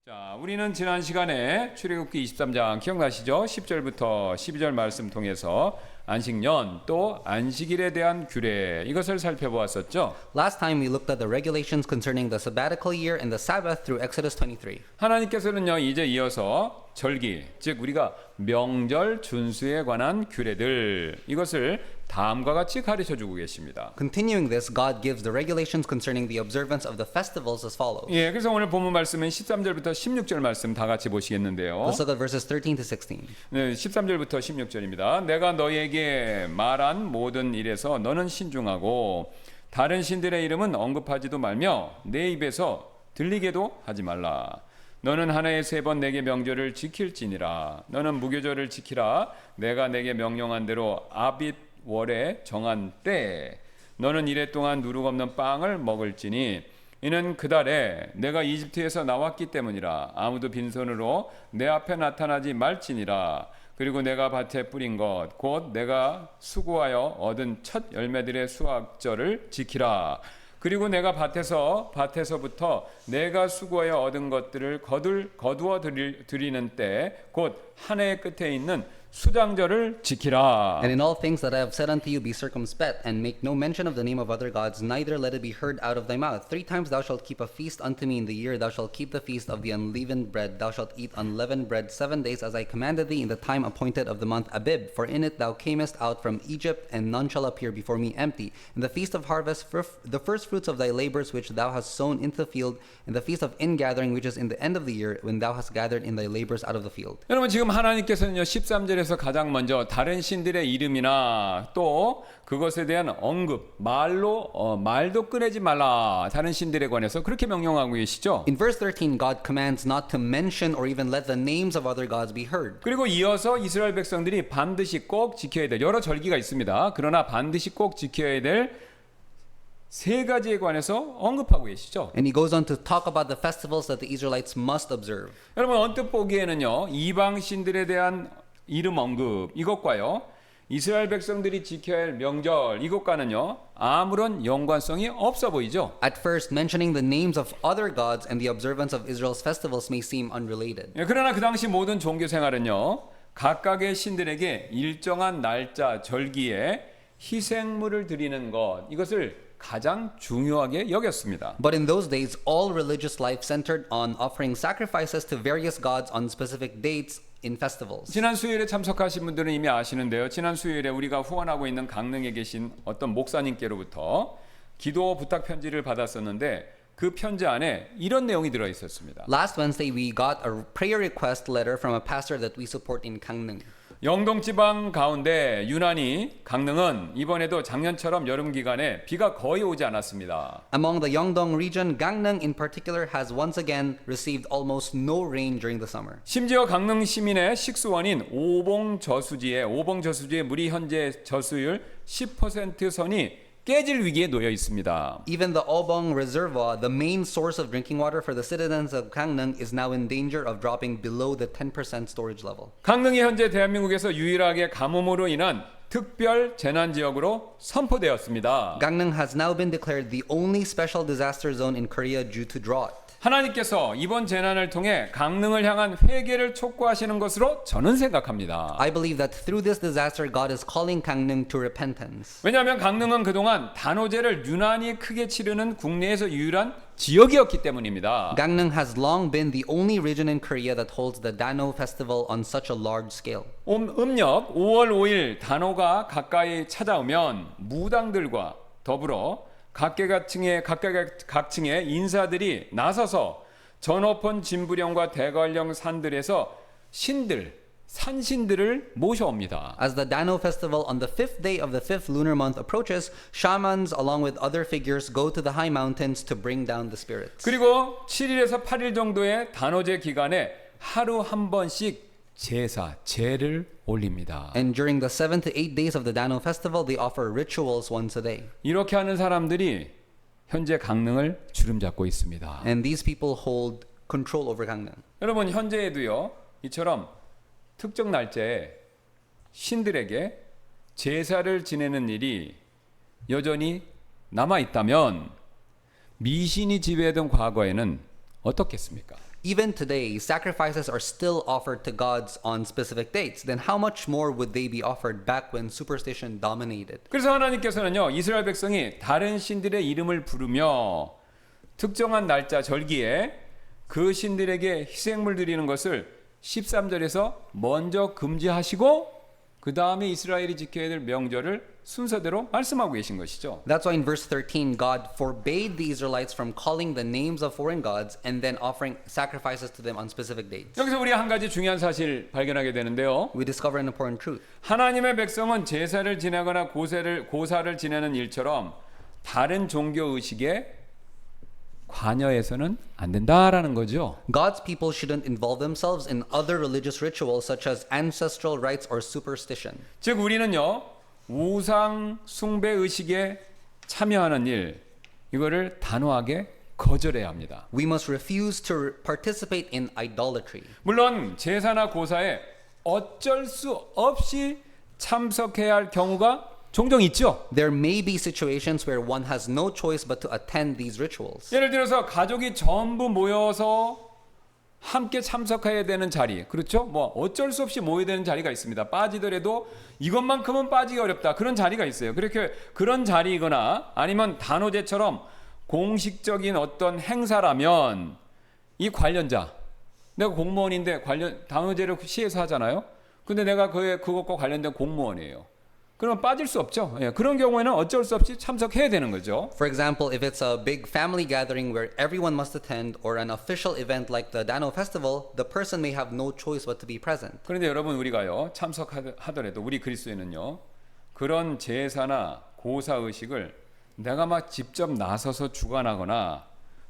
자, 우리는 지난 시간에 출애굽기 23장 기억나시죠? 10절부터 12절 말씀 통해서 안식년 또 안식일에 대한 규례 이것을 살펴보았었죠. Last time we looked at the regulations concerning the sabbatical year and the Sabbath through Exodus 23. 하나님께서는요 이제 이어서 절기 즉 우리가 명절 준수에 관한 규례들 이것을 다음과 같이 가르쳐주고 계십니다. Continuing this, God gives the regulations concerning the observance of the festivals as follows. 예, 그래서 오늘 본문 말씀은 13절부터 16절 말씀 다 같이 보시겠는데요. Let's look at verses 13 to 16. 네, 13절부터 16절입니다. 내가 너희에게 말한 모든 일에서 너는 신중하고 다른 신들의 이름은 언급하지도 말며 내 입에서 들리게도 하지 말라. 너는 한 해에 3번 내게 명절을 지킬지니라. 너는 무교절을 지키라. 내가 내게 명령한 대로 아빗 월에 정한 때 너는 이래 동안 누룩 없는 빵을 먹을지니 이는 그 달에 내가 이집트에서 나왔기 때문이라. 아무도 빈손으로 내 앞에 나타나지 말지니라. 그리고 내가 밭에 뿌린 것 곧 내가 수고하여 얻은 첫 열매들의 수확절을 지키라. 그리고 내가 밭에서부터 내가 수고하여 얻은 것들을 거두어 드리는 때 곧 한 해의 끝에 있는 수장절을 지키라. And in all things that I have said unto you, be circumspect, and make no mention of the name of other gods, neither let it be heard out of thy mouth. 3 times thou shalt keep a feast unto me in the year. Thou shalt keep the feast of the unleavened bread. Thou shalt eat unleavened bread 7 days, as I commanded thee in the time appointed of the month Abib. For in it thou camest out from Egypt, and none shall appear before me empty. In the feast of harvest, the first fruits of thy labors which thou hast sown into the field, and the feast of ingathering, which is in the end of the year, when thou hast gathered in thy labors out of the field. 여러분 지금 하나님께서는요 13절에서 가장 먼저 다른 신들의 이름이나 또 그것에 대한 언급 말도 꺼내지 말라 다른 신들에 관해서 그렇게 명령하고 계시죠. In verse 13, God commands not to mention or even let the names of other gods be heard. 그리고 이어서 이스라엘 백성들이 반드시 꼭 지켜야 될 여러 절기가 있습니다. 그러나 반드시 꼭 지켜야 될 3가지에 관해서 언급하고 계시죠. And he goes on to talk about the festivals that the Israelites must observe. 여러분 언뜻 보기에는요 이방 신들에 대한 이름 언급 이것과요 이스라엘 백성들이 지켜야 할 명절 이것과는요 아무런 연관성이 없어 보이죠. At first, mentioning the names of other gods and the observance of Israel's festivals may seem unrelated. 그러나 그 당시 모든 종교 생활은요 각각의 신들에게 일정한 날짜 절기에 희생물을 드리는 것 이것을 가장 중요하게 여겼습니다. But in those days, all religious life centered on offering sacrifices to various gods on specific dates in festivals. 지난 수요일에 참석하신 분들은 이미 아시는데요. 지난 수요일에 우리가 후원하고 있는 강릉에 계신 어떤 목사님께로부터 기도 부탁 편지를 받았었는데 그 편지 안에 이런 내용이 들어 있었습니다. Last Wednesday, we got a prayer request letter from a pastor that we support in Gangneung. 영동 지방 가운데 유난히 강릉은 이번에도 작년처럼 여름 기간에 비가 거의 오지 않았습니다. Among the Yeongdong region, Gangneung in particular has once again received almost no rain during the summer. 심지어 강릉 시민의 식수원인 오봉 저수지의 물이 현재 저수율 10% 선이 깨질 위기에 놓여 있습니다. Even the Obong Reservoir, the main source of drinking water for the citizens of Gangneung, is now in danger of dropping below the 10% storage level. 강릉이 현재 대한민국에서 유일하게 가뭄으로 인한 특별 재난 지역으로 선포되었습니다. Gangneung has now been declared the only special disaster zone in Korea due to drought. 하나님께서 이번 재난을 통해 강릉을 향한 회개를 촉구하시는 것으로 저는 생각합니다. I believe that through this disaster, God is calling Gangneung to repentance. 왜냐하면 강릉은 그동안 단오제를 유난히 크게 치르는 국내에서 유일한 지역이었기 때문입니다. Gangneung has long been the only region in Korea that holds the Dano festival on such a large scale. 음력 5월 5일 단오가 가까이 찾아오면 무당들과 더불어 각계각층의 인사들이 나서서 저 높은 진부령과 대관령 산들에서 산신들을 모셔옵니다. As the Dano festival on the 5th day of the 5th lunar month approaches, shamans along with other figures go to the high mountains to bring down the spirits. 그리고 7일에서 8일 정도의 단오제 기간에 하루 한 번씩 제를 올립니다. And during the 7 to 8 days of the Dano festival, they offer rituals once a day. 이렇게 하는 사람들이 현재 강릉을 주름잡고 있습니다. And these people hold control over Gangneung. 여러분 현재에도요 이처럼 특정 날짜에 신들에게 제사를 지내는 일이 여전히 남아 있다면 미신이 지배하던 과거에는 어떻겠습니까? Even today, sacrifices are still offered to gods on specific dates. Then how much more would they be offered back when superstition dominated? 그래서 하나님께서는요, 이스라엘 백성이 다른 신들의 이름을 부르며 특정한 날짜 절기에 그 신들에게 희생물 드리는 것을 13절에서 먼저 금지하시고 그 다음에 이스라엘이 지켜야 될 명절을 순서대로 말씀하고 계신 것이죠. That's why in verse 13, God forbade the Israelites from calling the names of foreign gods and then offering sacrifices to them on specific dates. 여기서 우리 한 가지 중요한 사실 발견하게 되는데요. We discover an important truth. 하나님의 백성은 제사를 지내거나 고사를 지내는 일처럼 다른 종교 의식에 관여해서는 안 된다라는 거죠. God's people shouldn't involve themselves in other religious rituals such as ancestral rites or superstition. 즉 우리는요, 우상 숭배 의식에 참여하는 일, 이거를 단호하게 거절해야 합니다. We must refuse to participate in idolatry. 물론 제사나 고사에 어쩔 수 없이 참석해야 할 경우가 종종 있죠. There may be situations where one has no choice but to attend these rituals. 예를 들어서 가족이 전부 모여서 함께 참석해야 되는 자리, 그렇죠? 뭐 어쩔 수 없이 모여야 되는 자리가 있습니다. 빠지더라도 이것만큼은 빠지기 어렵다. 그런 자리가 있어요. 그렇게 그런 자리이거나 아니면 단오제처럼 공식적인 어떤 행사라면 이 관련자, 내가 공무원인데 단오제를 시에서 하잖아요. 근데 내가 그것과 관련된 공무원이에요. 그러면 빠질 수 없죠. 예, 그런 경우에는 어쩔 수 없이 참석해야 되는 거죠. For example, if it's a big family gathering where everyone must attend or an official event like the Dano Festival, the person may have no choice but to be present. 그런데 여러분 우리가요 참석하더라도 우리 그리스도인은요 그런 제사나 고사 의식을 내가 막 직접 나서서 주관하거나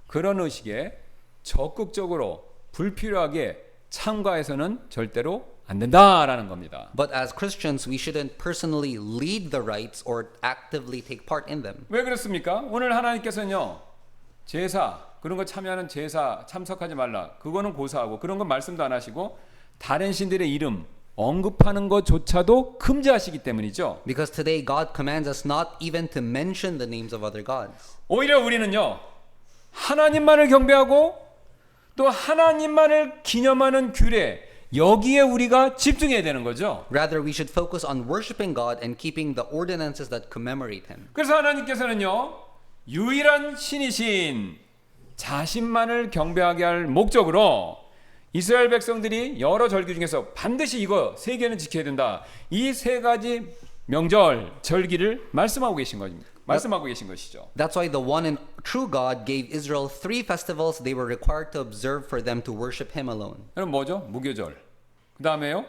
그런 의식에 적극적으로 불필요하게 참가해서는 절대로 안 된다라는 겁니다. But as Christians, we shouldn't personally lead the rites or actively take part in them. 왜 그렇습니까? 오늘 하나님께서는요 제사 그런 거 참여하는 제사 참석하지 말라. 그거는 고사하고 그런 건 말씀도 안 하시고 다른 신들의 이름 언급하는 것조차도 금지하시기 때문이죠. Because today God commands us not even to mention the names of other gods. 오히려 우리는요 하나님만을 경배하고 또 하나님만을 기념하는 규례 여기에 우리가 집중해야 되는 거죠. Rather, we should focus on worshiping God and keeping the ordinances that commemorate Him. 그래서 하나님께서는요 유일한 신이신 자신만을 경배하게 할 목적으로 이스라엘 백성들이 여러 절기 중에서 반드시 이거 세 개는 지켜야 된다. 이 세 가지 명절 절기를 말씀하고 계신 겁니다. 말씀하고 계신 것이죠. That's why the one and true God gave Israel 3 festivals they were required to observe for them to worship Him alone. 그럼 뭐죠? 무교절. 그 다음에요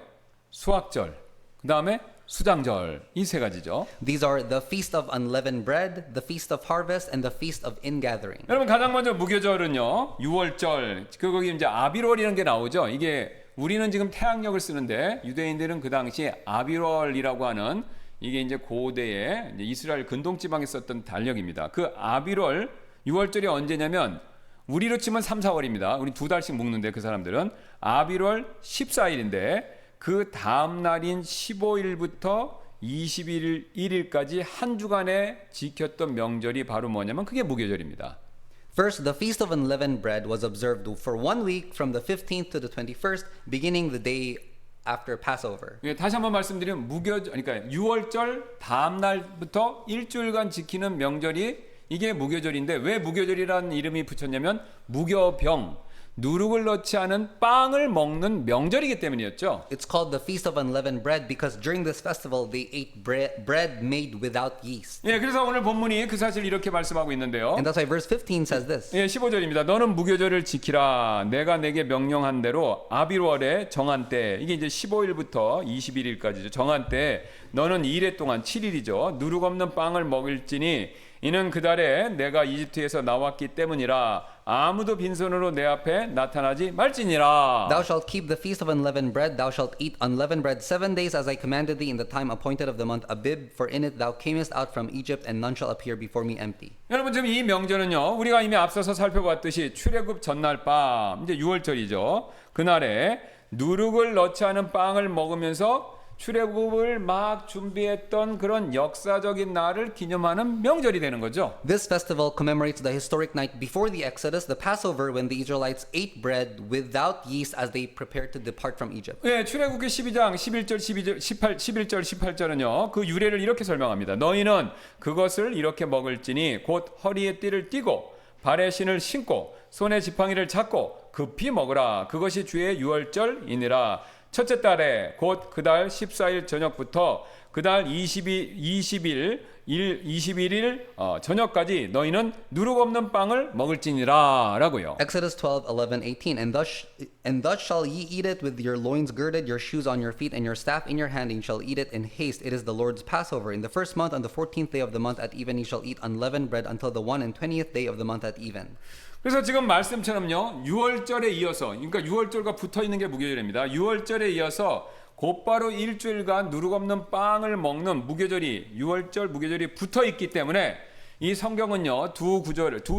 수학절. 그 다음에 수장절. 이 세 가지죠. These are the Feast of Unleavened Bread, the Feast of Harvest, and the Feast of Ingathering. 여러분 가장 먼저 무교절은요 6월절. 거기 이제 아비월이라는 게 나오죠. 이게 우리는 지금 태양력을 쓰는데 유대인들은 그 당시에 아비월이라고 하는 이게 이제 고대에 이제 이스라엘 근동 지방에 썼던 달력입니다. 그 아비월 6월절이 언제냐면 우리로 치면 3, 4월입니다. 우리 2달씩 묶는데 그 사람들은 아비월 14일인데 그 다음 날인 15일부터 21일까지 한 주간에 지켰던 명절이 바로 뭐냐면 그게 무교절입니다. First, the Feast of Unleavened Bread was observed for 1 week from the 15th to the 21st, beginning the day after Passover. 예, 다시 한번 말씀드리면 무교절, 그러니까 6월절 다음 날부터 일주일간 지키는 명절이 이게 무교절인데 왜 무교절이라는 이름이 붙였냐면 무교병, 누룩을 넣지 않은 빵을 먹는 명절이기 때문이었죠. It's called the Feast of Unleavened Bread because during this festival they ate bread made without yeast. 예, 그래서 오늘 본문이 그 사실 이렇게 말씀하고 있는데요. And that's why verse 15 says this. 예, 15절입니다. 너는 무교절을 지키라. 내가 내게 명령한 대로 아비월에 정한 때, 이게 이제 15일부터 21일까지죠. 정한 때 너는 2일 동안 7일이죠. 누룩 없는 빵을 먹을지니 이는 그달에 내가 이집트에서 나왔기 때문이라. 아무도 빈손으로 내 앞에 나타나지 말지니라. Thou shalt keep the feast of unleavened bread. Thou shalt eat unleavened bread 7 days as I commanded thee in the time appointed of the month Abib. For in it thou camest out from Egypt, and none shall appear before me empty. 여러분 지금 이 명절은요 우리가 이미 앞서서 살펴봤듯이 출애굽 전날 밤 이제 6월절이죠. 그날에 누룩을 넣지 않은 빵을 먹으면서 출애굽을 막 준비했던 그런 역사적인 날을 기념하는 명절이 되는 거죠. This festival commemorates the historic night before the Exodus, the Passover, when the Israelites ate bread without yeast as they prepared to depart from Egypt. 예, 출애굽기 12장 11절 11절 18절은요. 그 유래를 이렇게 설명합니다. 너희는 그것을 이렇게 먹을지니 곧 허리에 띠를 띠고 발에 신을 신고 손에 지팡이를 잡고 급히 먹으라. 그것이 주의 유월절이니라. 첫째 달에 곧 그달 14일 저녁부터 그달 21일 저녁까지 너희는 누룩 없는 빵을 먹을지니라 라고요. Exodus 12:11-18 and thus shall ye eat it with your loins girded, your shoes on your feet, and your staff in your hand, and shall eat it in haste. It is the Lord's Passover. In the first month, on the 14th day of the month at even, ye shall eat unleavened bread until the 21st day of the month at even. 그래서 지금 말씀처럼요. 6월절에 이어서 그러니까 6월절과 붙어 있는 게 무교절입니다. 6월절에 이어서 곧바로 일주일간 누룩 없는 빵을 먹는 무교절이 6월절 무교절이 붙어 있기 때문에 이 성경은요. 두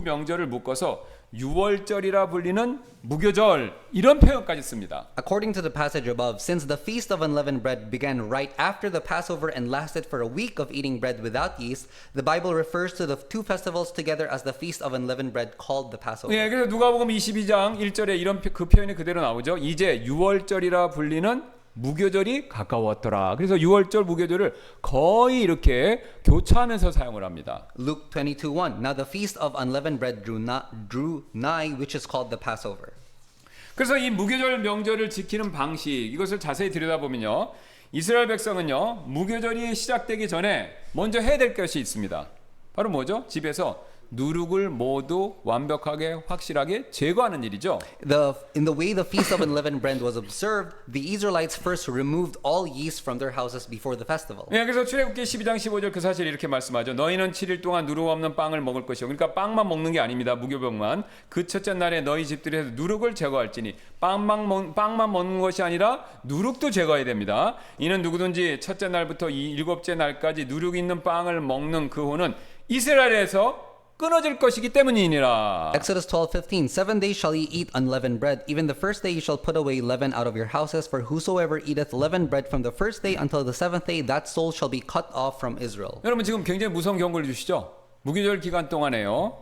명절을 묶어서 6월절이라 불리는 무교절 이런 표현까지 씁니다. According to the passage above, since the feast of unleavened bread began right after the Passover and lasted for a week of eating bread without yeast, the Bible refers to the two festivals together as the feast of unleavened bread called the Passover. 예, 그래서 누가복음 22장 1절에 이런 그 표현이 그대로 나오죠. 이제 6월절이라 불리는 무교절이 가까웠더라. 그래서 6월절 무교절을 거의 이렇게 교차하면서 사용을 합니다. Luke 22:1. Now the feast of unleavened bread drew nigh, which is called the Passover. 그래서 이 무교절 명절을 지키는 방식 이것을 자세히 들여다보면요. 이스라엘 백성은요. 무교절이 시작되기 전에 먼저 해야 될 것이 있습니다. 바로 뭐죠? 집에서 누룩을 모두 완벽하게 확실하게 제거하는 일이죠. In the way the feast of unleavened bread was observed, the Israelites first removed all yeast from their houses before the festival. 예, 그래서 출애굽기 12장 15절 그 사실 이렇게 말씀하죠. 너희는 7일 동안 누룩 없는 빵을 먹을 것이요. 그러니까 빵만 먹는 게 아닙니다. 무교병만. 그 첫째 날에 너희 집들에서 누룩을 제거할지니 빵만 먹는 것이 아니라 누룩도 제거해야 됩니다. 이는 누구든지 첫째 날부터 일곱째 날까지 누룩 있는 빵을 먹는 그 호는 이스라엘에서 끊어질 것이기 때문이니라. Exodus 12:15. 7 days shall ye eat unleavened bread. Even the first day ye shall put away leaven out of your houses. For whosoever eateth leavened bread from the first day until the seventh day, that soul shall be cut off from Israel. 여러분 지금 굉장히 무서운 경고를 주시죠. 무교절 기간 동안에요.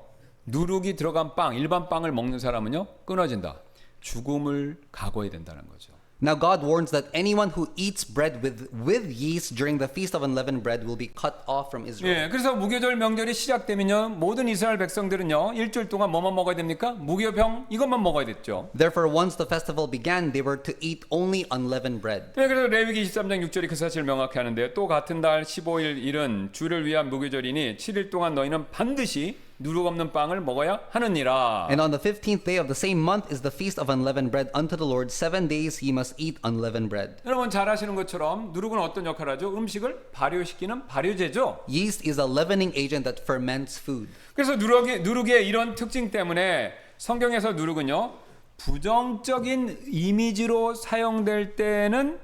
누룩이 들어간 빵, 일반 빵을 먹는 사람은요. 끊어진다. 죽음을 각오해야 된다는 거죠. Now God warns that anyone who eats bread with yeast during the feast of unleavened bread will be cut off from Israel. 예, 그래서 무교절 명절이 시작되면요. 모든 이스라엘 백성들은요. 일주일 동안 뭐만 먹어야 됩니까? 무교병 이것만 먹어야 됐죠. Therefore, once the festival began, they were to eat only unleavened bread. 네, 그래서 레위기 23장 6절이 그 사실을 명확히 하는데요. 또 같은 달 15일 일은 주를 위한 무교절이니 7일 동안 너희는 반드시 누룩 없는 빵을 먹어야 하느니라. And on the 15th day of the same month is the feast of unleavened bread unto the Lord. 7 days ye must eat unleavened bread. 여러분 잘 아시는 것처럼 누룩은 어떤 역할을 하죠? 음식을 발효시키는 발효제죠. Yeast is a leavening agent that ferments food. 그래서 누룩의 이런 특징 때문에 성경에서 누룩은요. 부정적인 이미지로 사용될 때는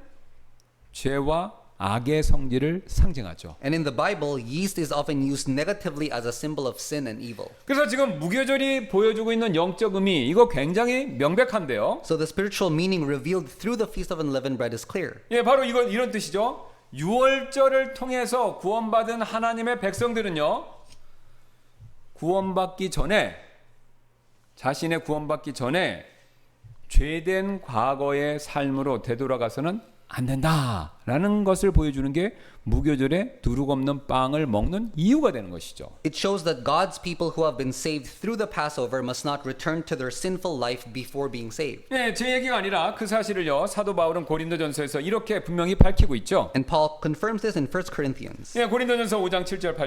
죄와 악의 성질을 상징하죠. And in the Bible, yeast is often used negatively as a symbol of sin and evil. 그래서 지금 무교절이 보여주고 있는 영적 의미 이거 굉장히 명백한데요. So the spiritual meaning revealed through the feast of unleavened bread is clear. 예, 바로 이런 뜻이죠. 6월절을 통해서 구원받은 하나님의 백성들은요. 자신의 구원받기 전에 죄된 과거의 삶으로 되돌아가서는 안 된다라는 것을 보여주는 게 무교절에 누룩 없는 빵을 먹는 이유가 되는 것이죠. It shows that God's people who have been saved through the Passover must not return to their sinful life before being saved. 네, 제 얘기가 아니라 그 사실을요. 사도 바울은 고린도전서에서 이렇게 분명히 밝히고 있죠. And Paul confirms this in 1 Corinthians. 네, 고린도전서 5장 7절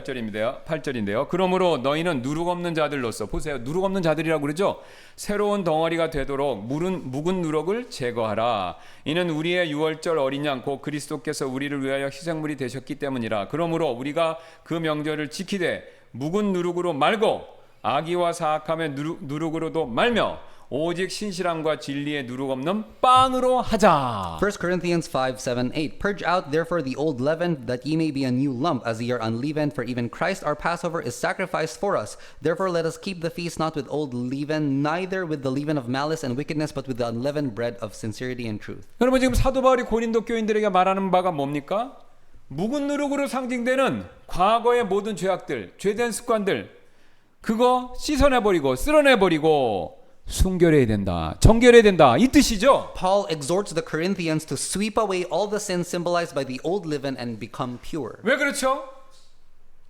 8절인데요. 그러므로 너희는 누룩 없는 자들로서 보세요. 누룩 없는 자들이라고 그러죠. 새로운 덩어리가 되도록 묵은 누룩을 제거하라. 이는 우리의 유월절 어린 양 곧 그리스도께서 우리를 위하여 희생물이 되셨기 때문이라. 그러므로 우리가 그 명절을 지키되 묵은 누룩으로 말고 악의와 사악함의 누룩으로도 말며 오직 신실함과 진리의 누룩 없는 빵으로 하자. 1 Corinthians 5, 7, 8. Purge out therefore the old leaven, that ye may be a new lump, as ye are unleavened. For even Christ our Passover is sacrificed for us. Therefore let us keep the feast not with old leaven, neither with the leaven of malice and wickedness, but with the unleavened bread of sincerity and truth. 여러분 지금 사도 바울이 고린도 교인들에게 말하는 바가 뭡니까? 묵은 누룩으로 상징되는 과거의 모든 죄악들, 죄된 습관들 그거 씻어내버리고 쓸어내버리고 순결해야 된다. 정결해야 된다. 이 뜻이죠. Paul exhorts the Corinthians to sweep away all the sins symbolized by the old leaven and become pure. 왜 그렇죠?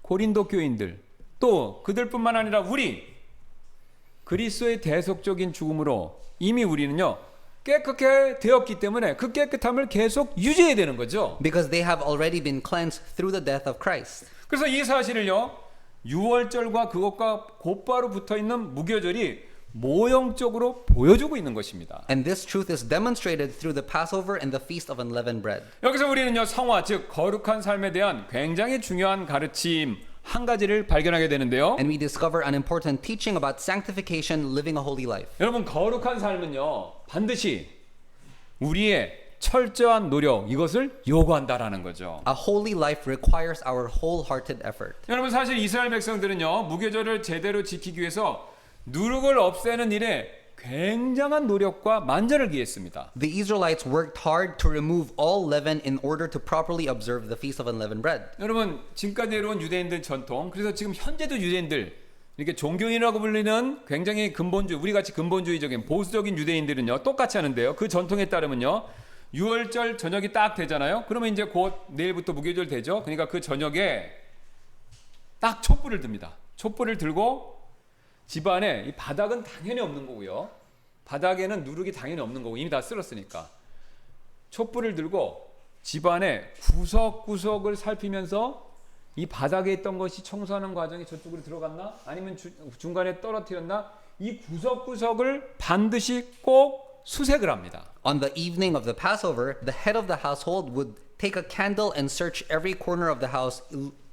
고린도 교인들 또 그들뿐만 아니라 우리 그리스도의 대속적인 죽음으로 이미 우리는요 깨끗하게 되었기 때문에 그 깨끗함을 계속 유지해야 되는 거죠. Because they have already been cleansed through the death of Christ. 그래서 이 사실을요 유월절과 그것과 곧바로 붙어있는 무교절이 모형적으로 보여주고 있는 것입니다. And this truth is demonstrated through the Passover and the Feast of Unleavened Bread. 여기서 우리는요 성화 즉 거룩한 삶에 대한 굉장히 중요한 가르침 한 가지를 발견하게 되는데요. And we discover an important teaching about sanctification, living a holy life. 여러분 거룩한 삶은요 반드시 우리의 철저한 노력 이것을 요구한다라는 거죠. A holy life requires our wholehearted effort. 여러분 사실 이스라엘 백성들은요 무교절을 제대로 지키기 위해서 누룩을 없애는 일에 굉장한 노력과 만전을 기했습니다. The Israelites worked hard to remove all leaven in order to properly observe the Feast of Unleavened Bread. 여러분 지금까지 내려온 유대인들 전통 그래서 지금 현재도 유대인들 이렇게 종교인이라고 불리는 굉장히 근본주의 우리 같이 근본주의적인 보수적인 유대인들은요 똑같이 하는데요. 그 전통에 따르면요 6월절 저녁이 딱 되잖아요. 그러면 이제 곧 내일부터 무교절 되죠. 그러니까 그 저녁에 딱 촛불을 듭니다. 촛불을 들고 집안에 이 바닥은 당연히 없는 거고요. 바닥에는 누룩이 당연히 없는 거고 이미 다 쓸었으니까 촛불을 들고 집안의 구석구석을 살피면서 이 바닥에 있던 것이 청소하는 과정이 저쪽으로 들어갔나? 아니면 중간에 떨어뜨렸나? 이 구석구석을 반드시 꼭 수색을 합니다. On the evening of the Passover, the head of the household would take a candle and search every corner of the house,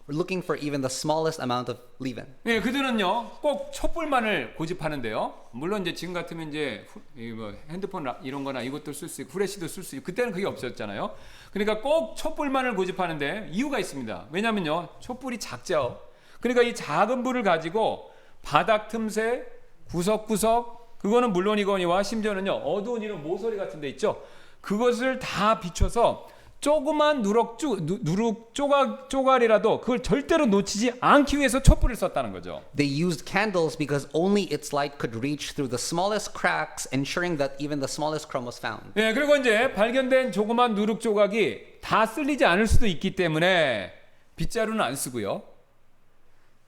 looking for even the smallest amount of leaven. 네, 그들은요 꼭 촛불만을 고집하는데요. 물론 이제 지금 같으면 이제 뭐 핸드폰 이런 거나 이것도 쓸 수 있고 후레쉬도 쓸 수 있고 그때는 그게 없었잖아요. 그러니까 꼭 촛불만을 고집하는데 이유가 있습니다. 왜냐면요 촛불이 작죠. 그러니까 이 작은 불을 가지고 바닥 틈새 구석구석 그거는 물론이거니와 심지어는요 어두운 이런 모서리 같은 데 있죠. 그것을 다 비춰서 조그만 누룩 쪼가리라도 그걸 절대로 놓치지 않기 위해서 촛불을 썼다는 거죠. They used candles because only its light could reach through the smallest cracks, ensuring that even the smallest crumb was found. 네, 그리고 이제 발견된 조그만 누룩 조각이 다 쓸리지 않을 수도 있기 때문에 빗자루는 안 쓰고요.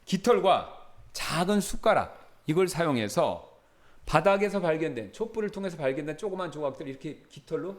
깃털과 작은 숟가락 이걸 사용해서 바닥에서 발견된 촛불을 통해서 발견된 조그만 조각들을 이렇게 깃털로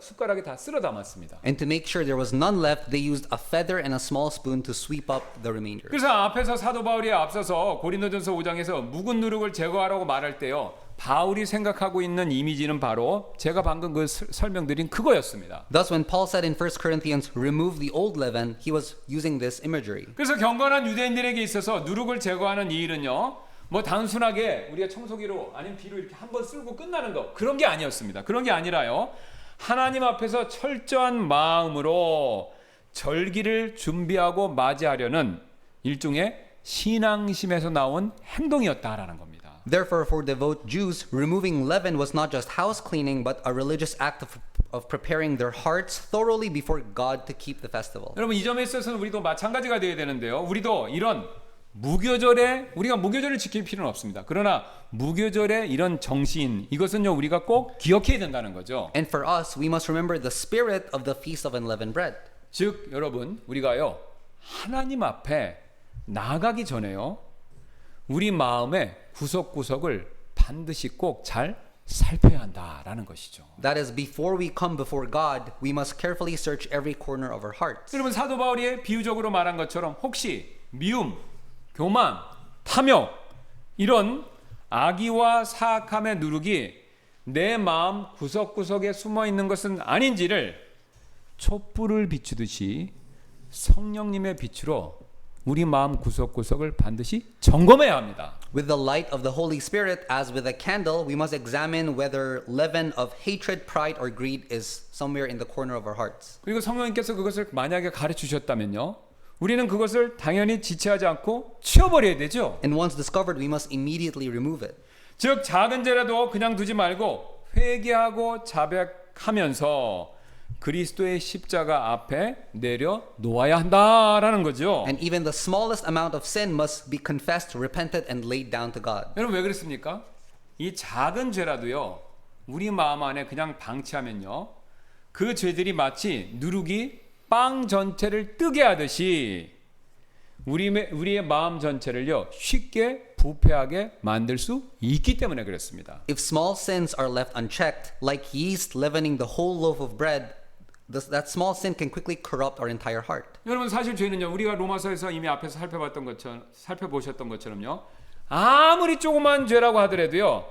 숟가락에 다 쓸어 담았습니다. And to make sure there was none left, they used a feather and a small spoon to sweep up the remainder. 그래서 앞에서 사도 바울이 앞서서 고린도전서 5장에서 묵은 누룩을 제거하라고 말할 때요. 바울이 생각하고 있는 이미지는 바로 제가 방금 그 설명드린 그거였습니다. Thus, when Paul said in 1 Corinthians, remove the old leaven, he was using this imagery. 그래서 경건한 유대인들에게 있어서 누룩을 제거하는 이 일은요. 뭐 단순하게 우리가 청소기로 아니면 비로 이렇게 한번 쓸고 끝나는 거 그런 게 아니었습니다. 그런 게 아니라요. 하나님 앞에서 철저한 마음으로 절기를 준비하고 맞이하려는 일종의 신앙심에서 나온 행동이었다라는 겁니다. Therefore, for devout Jews, removing leaven was not just house cleaning, but a religious act of preparing their hearts thoroughly before God to keep the festival. 여러분 이 점에 있어서는 우리도 마찬가지가 되어야 되는데요. 우리도 이런 무교절에 우리가 무교절을 지킬 필요는 없습니다. 그러나 무교절의 이런 정신 이것은요 우리가 꼭 기억해야 된다는 거죠. And for us, we must remember the spirit of the Feast of Unleavened Bread. 즉 여러분 우리가요 하나님 앞에 나가기 전에요 우리 마음의 구석구석을 반드시 꼭 잘 살펴야 한다라는 것이죠. That is, before we come before God, we must carefully search every corner of our hearts. 여러분 사도 바울이 비유적으로 말한 것처럼 혹시 미움, 교만, 탐욕 이런 악의와 사악함의 누룩이 내 마음 구석구석에 숨어 있는 것은 아닌지를 촛불을 비추듯이 성령님의 빛으로 우리 마음 구석구석을 반드시 점검해야 합니다. With the light of the Holy Spirit, as with a candle, we must examine whether leaven of hatred, pride, or greed is somewhere in the corner of our hearts. 그리고 성령님께서 그것을 만약에 가르쳐 주셨다면요. 우리는 그것을 당연히 지체하지 않고 치워버려야 되죠. And once discovered, we must immediately remove it. 즉 작은 죄라도 그냥 두지 말고 회개하고 자백하면서 그리스도의 십자가 앞에 내려 놓아야 한다라는 거죠. And even the smallest amount of sin must be confessed, repented, and laid down to God. 여러분 왜 그랬습니까? 이 작은 죄라도요. 우리 마음 안에 그냥 방치하면요. 그 죄들이 마치 누룩이 빵 전체를 뜨게 하듯이 우리의 마음 전체를요. 쉽게 부패하게 만들 수 있기 때문에 그렇습니다. If small sins are left unchecked, like yeast leavening the whole loaf of bread, that small sin can quickly corrupt our entire heart. 여러분 사실 죄는요. 우리가 로마서에서 이미 앞에서 살펴보셨던 것처럼요. 아무리 조그만 죄라고 하더라도요.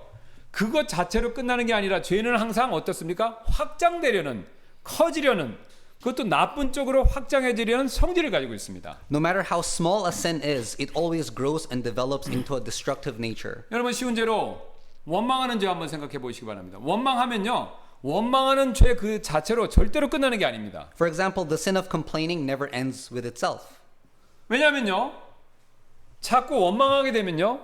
그것 자체로 끝나는 게 아니라 죄는 항상 어떻습니까? 확장되려는, 커지려는, 그것도 나쁜 쪽으로 확장해지려는 성질을 가지고 있습니다. No matter how small a sin is, it always grows and develops into a destructive nature. 여러분 쉬운 죄로 원망하는 죄 한번 생각해 보시기 바랍니다. 원망하면요. 원망하는 죄 그 자체로 절대로 끝나는 게 아닙니다. For example, the sin of complaining never ends with itself. 왜냐하면요. 자꾸 원망하게 되면요.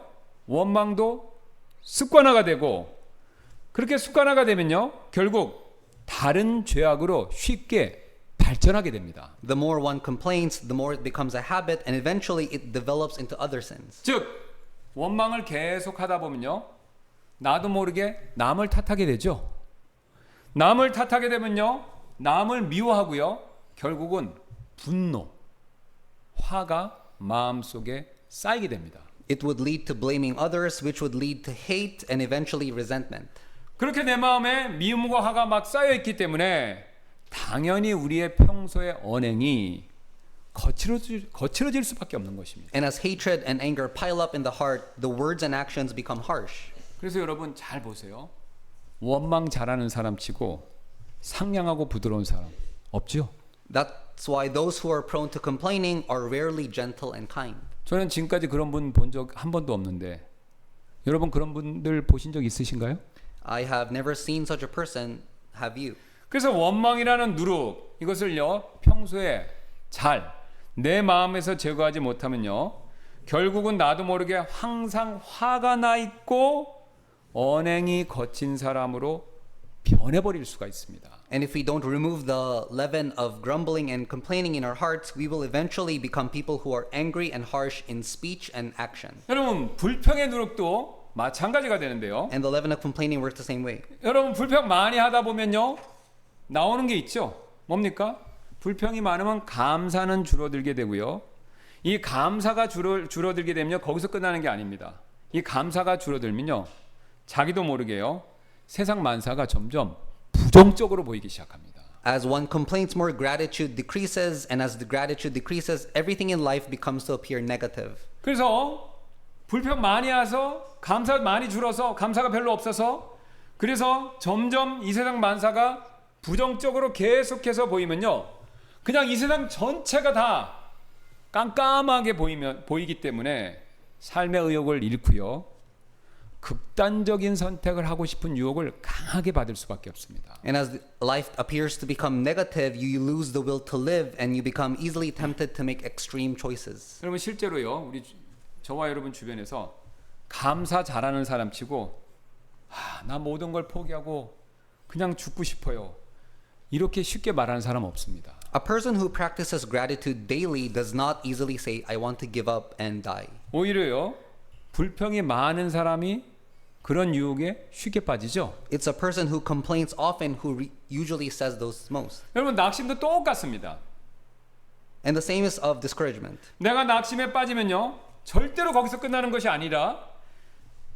원망도 습관화가 되고 그렇게 습관화가 되면요. 결국 다른 죄악으로 쉽게 발전하게 됩니다. The more one complains, the more it becomes a habit, and eventually it develops into other sins. 즉 원망을 계속 하다 보면요. 나도 모르게 남을 탓하게 되죠. 남을 탓하게 되면요. 남을 미워하고요. 결국은 분노, 화가 마음속에 쌓이게 됩니다. It would lead to blaming others, which would lead to hate and eventually resentment. 그렇게 내 마음에 미움과 화가 막 쌓여 있기 때문에 당연히 우리의 평소의 언행이 거칠어질 수밖에 없는 것입니다. And as hatred and anger pile up in the heart, the words and actions become harsh. 그래서 여러분 잘 보세요. 원망 잘하는 사람 치고 상냥하고 부드러운 사람 없죠? That's why those who are prone to complaining are rarely gentle and kind. 저는 지금까지 그런 분 본 적 한 번도 없는데 여러분 그런 분들 보신 적 있으신가요? I have never seen such a person. Have you? 그래서 원망이라는 누룩 이것을요 평소에 잘 내 마음에서 제거하지 못하면요 결국은 나도 모르게 항상 화가 나 있고 언행이 거친 사람으로 변해버릴 수가 있습니다. And if we don't remove the leaven of grumbling and complaining in our hearts, we will eventually become people who are angry and harsh in speech and action. 여러분 불평의 누룩도 마찬가지가 되는데요. And the leaven of complaining works the same way. 여러분 불평 많이 하다 보면요 나오는 게 있죠. 뭡니까? 불평이 많으면 감사는 줄어들게 되고요. 이 감사가 줄어들게 되면 거기서 끝나는 게 아닙니다. 이 감사가 줄어들면요 자기도 모르게요 세상 만사가 점점 부정적으로 보이기 시작합니다. As one complains more, gratitude decreases, and as the gratitude decreases, everything in life becomes to appear negative. 그래서 불평 많이 해서 감사 많이 줄어서 감사가 별로 없어서 그래서 점점 이 세상 만사가 부정적으로 계속해서 보이면요 그냥 이 세상 전체가 다 깜깜하게 보이기 때문에 삶의 의욕을 잃고요 극단적인 선택을 하고 싶은 유혹을 강하게 받을 수밖에 없습니다. And as life appears to become negative, you lose the will to live, and you become easily tempted to make extreme choices. 여러분 실제로요 저와 여러분 주변에서 감사 잘하는 사람 치고 나 모든 걸 포기하고 그냥 죽고 싶어요. 이렇게 쉽게 말하는 사람 없습니다. A person who practices gratitude daily does not easily say, I want to give up and die. 오히려요 불평이 많은 사람이 그런 유혹에 쉽게 빠지죠. It's a person who complains often who usually says those most. 여러분 낙심도 똑같습니다. And the same is of discouragement. 내가 낙심에 빠지면요 절대로 거기서 끝나는 것이 아니라